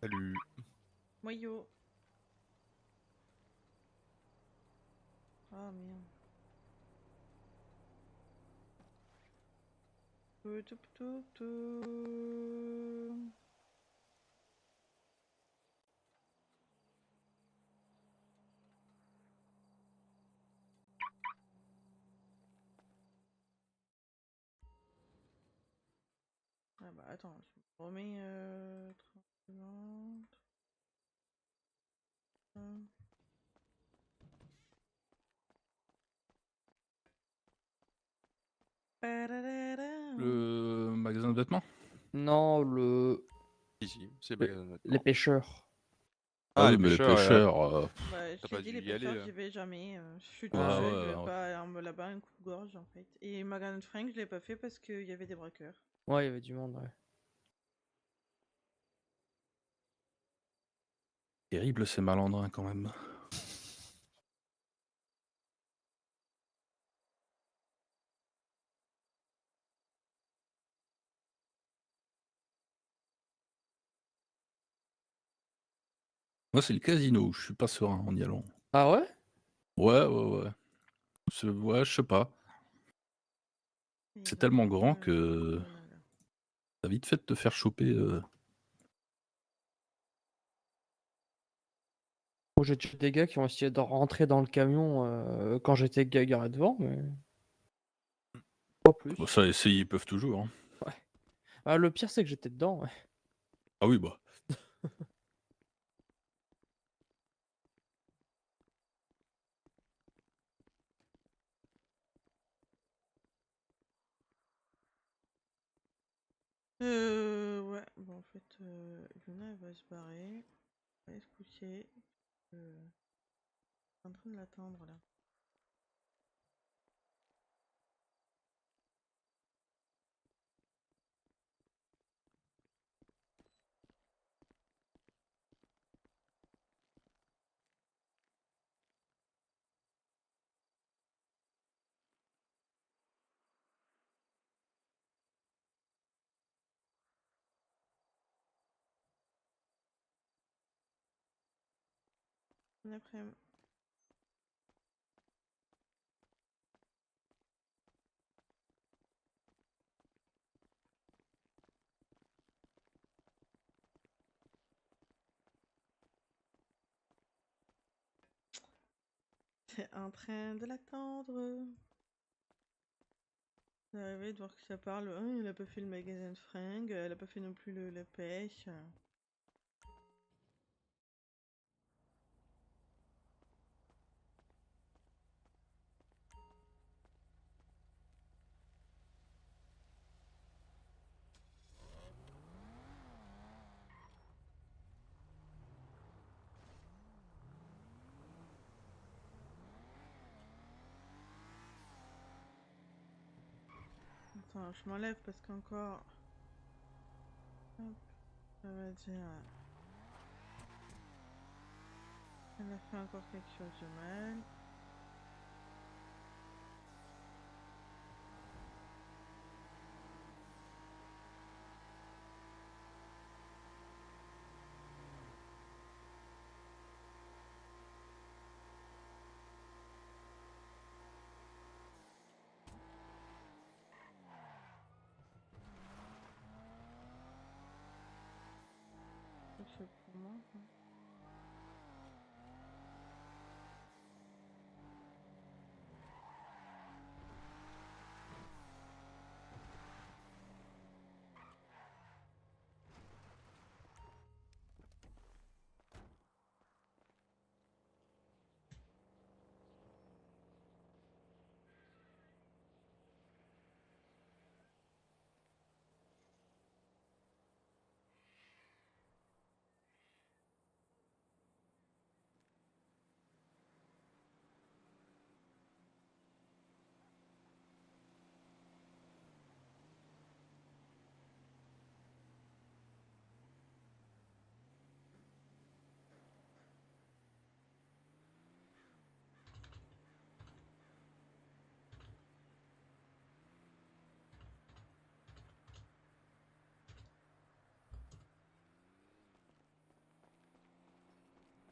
Salut. Moyo. Ah merde. Tout, tout, tout. Ah bah attends, je me remets 30 secondes. Hum. Padadadam. Le magasin de vêtements? Non, Si, c'est les magasin de vêtements. pêcheurs. Ah oui, les mais les pêcheurs, pêcheurs. Bah, je T'as t'ai pas dit, dû les y aller, pêcheurs, j'y vais jamais. Je suis toute Ouais, seule, ouais, je vais ouais. pas là-bas un coupe-gorge en fait. Et Magan Frank, je l'ai pas fait parce qu'il y avait des braqueurs. Ouais, il y avait du monde, ouais. Terrible ces malandrins quand même. Moi, c'est le casino où je suis pas serein en y allant. Ah ouais? Ouais, ouais, ouais. Ouais, je sais pas. Et C'est là, tellement on est, grand que voilà, là. t'as vite fait de te faire choper. Moi, j'ai tué des gars qui ont essayé de rentrer dans le camion quand j'étais garé devant, mais pas plus. Bon, ça, essayer, ils peuvent toujours. Hein. Ouais. Ah, le pire, c'est que j'étais dedans, ouais. Ah oui, bah. Ouais, bon, en fait, Luna, elle va se barrer. Elle va se coucher. Je suis en train de l'attendre, là. Bon après-midi. C'est en train de l'attendre. D'arriver, de voir que ça parle. Hein, elle a pas fait le magasin de fringues, elle a pas fait non plus la pêche. Attends, je m'enlève parce qu'encore. Hop, ça va dire. Elle a fait encore quelque chose de mal. C'est pour moi. Hein.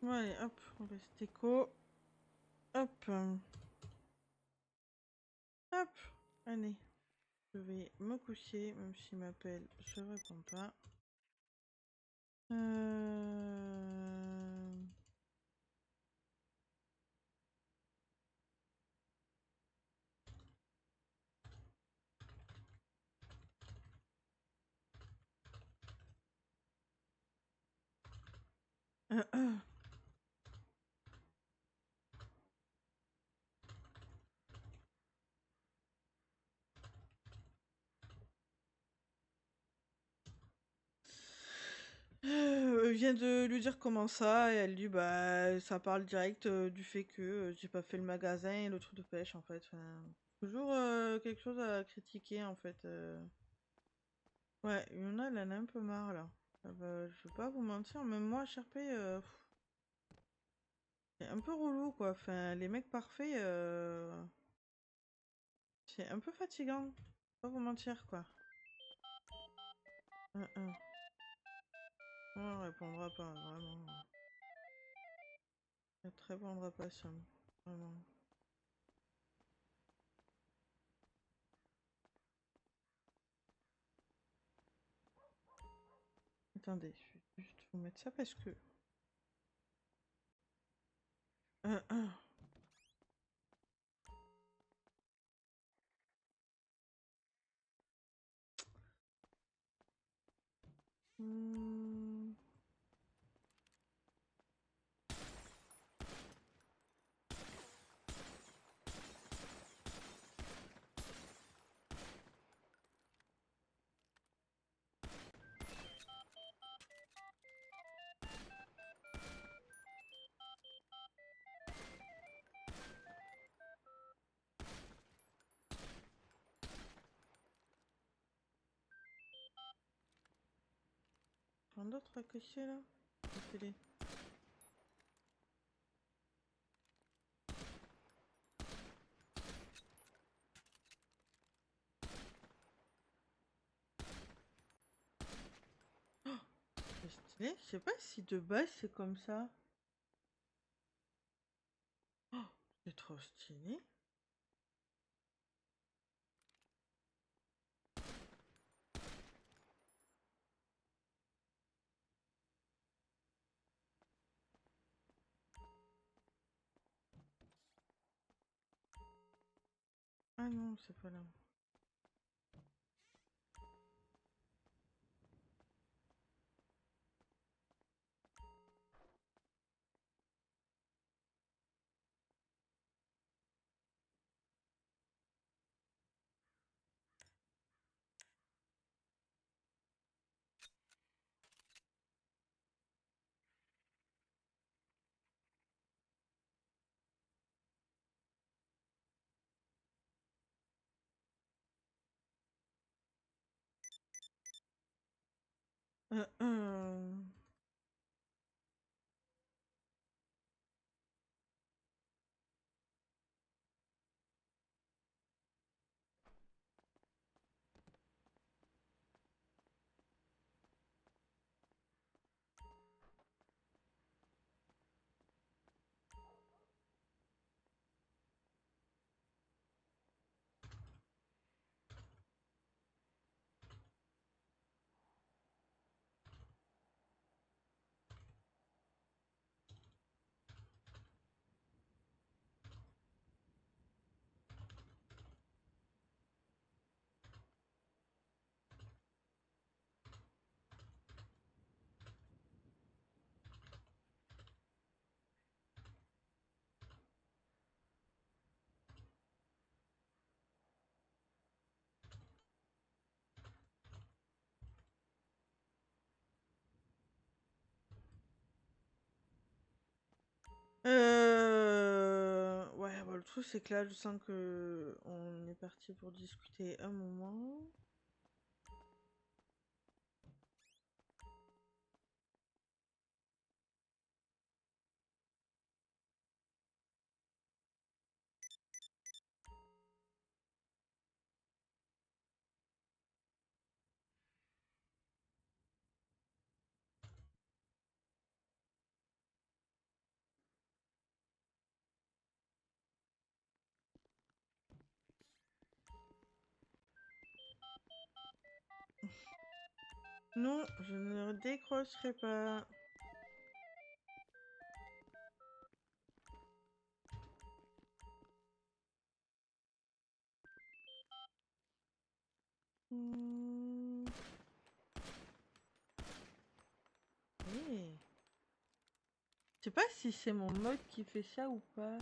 Bon, allez, hop, on reste écho. Hop. Hop. Allez. Je vais me coucher, même s'il m'appelle, je réponds pas. Je viens de lui dire comment ça, et elle dit bah ça parle direct du fait que j'ai pas fait le magasin et le truc de pêche en fait. Enfin, toujours quelque chose à critiquer en fait. Ouais, Yuna elle en a un peu marre là. Je vais pas vous mentir, même moi Sharpay, c'est un peu relou quoi. Enfin, les mecs parfaits, c'est un peu fatigant. Je vais pas vous mentir quoi. On répondra pas, vraiment. Elle te répondra pas, Sam. Vraiment. Attendez, je vais juste vous mettre ça parce que... Euh, euh. Hmm. d'autre à cacher là? La télé. C'est stylé. Je sais pas si de base c'est comme ça. Oh, c'est trop stylé. Ah non, c'est pas là. Euh, euh. Ouais, bah, le truc c'est que là je sens que on est parti pour discuter un moment. Non, je ne décrocherai pas. Hmm. Oui. Je sais pas si c'est mon mode qui fait ça ou pas.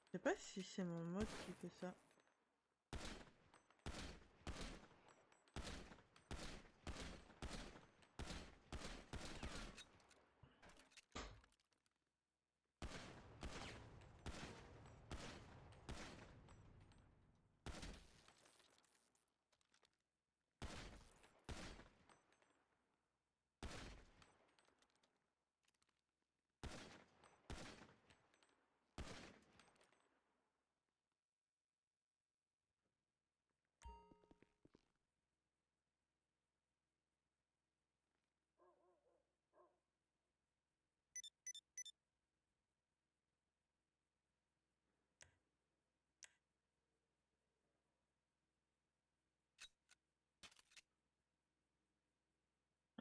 Je sais pas si c'est mon mode qui fait ça.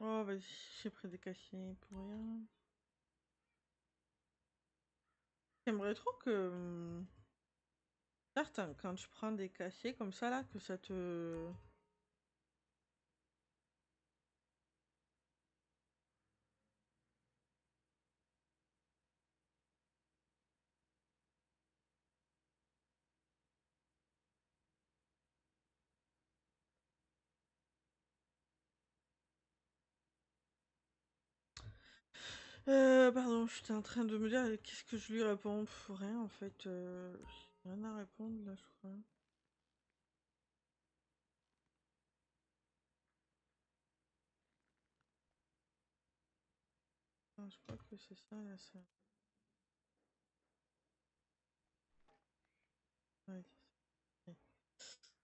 Oh, vas-y, j'ai pris des cachets pour rien. J'aimerais trop que... Certes, quand tu prends des cachets comme ça, là, que ça te... Pardon, j'étais en train de me dire qu'est-ce que je lui réponds. Pff, rien en fait. J'ai rien à répondre là, je crois. Attends, je crois que c'est ça, là, ça. Ouais, c'est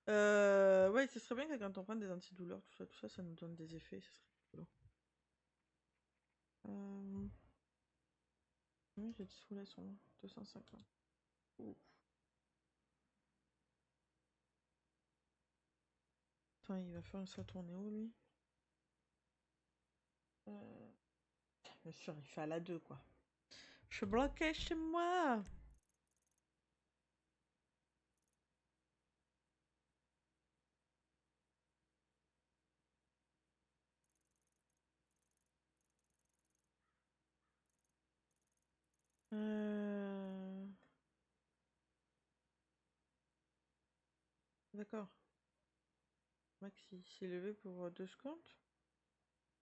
ça. Ouais, ce serait bien que quand on prenne des antidouleurs, tout ça, ça nous donne des effets, ce serait cool. Oui, j'ai de sous là sur moi. 250. Ouh. Attends, il va faire ça tourner où, lui? Bien sûr, il fait à la 2, quoi. Je suis bloquée chez moi! D'accord. Maxi, s'est levé pour 2 secondes?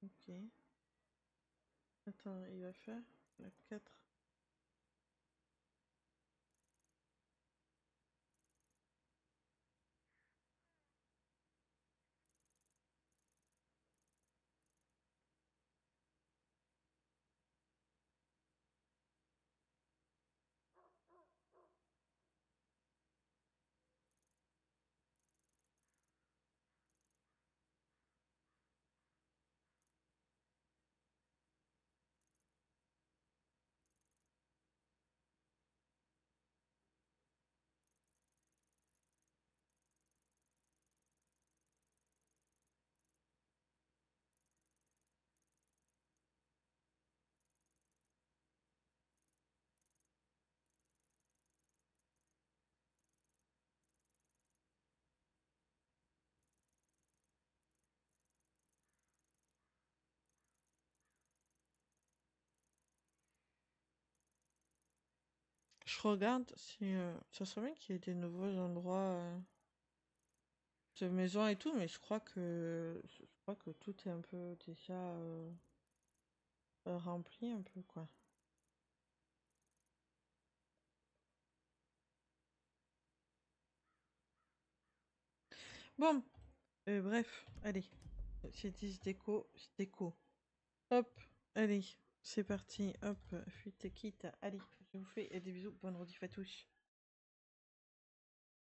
Ok. Attends, il va faire la 4. Je regarde si ça serait bien qu'il y ait des nouveaux endroits de maison et tout, mais je crois que tout est un peu déjà rempli un peu quoi. Bon, bref, allez. J'ai dit je déco. Hop, allez, c'est parti. Hop, fuite quitte. Allez, je vous fais des bisous. Bonne rediff à tous.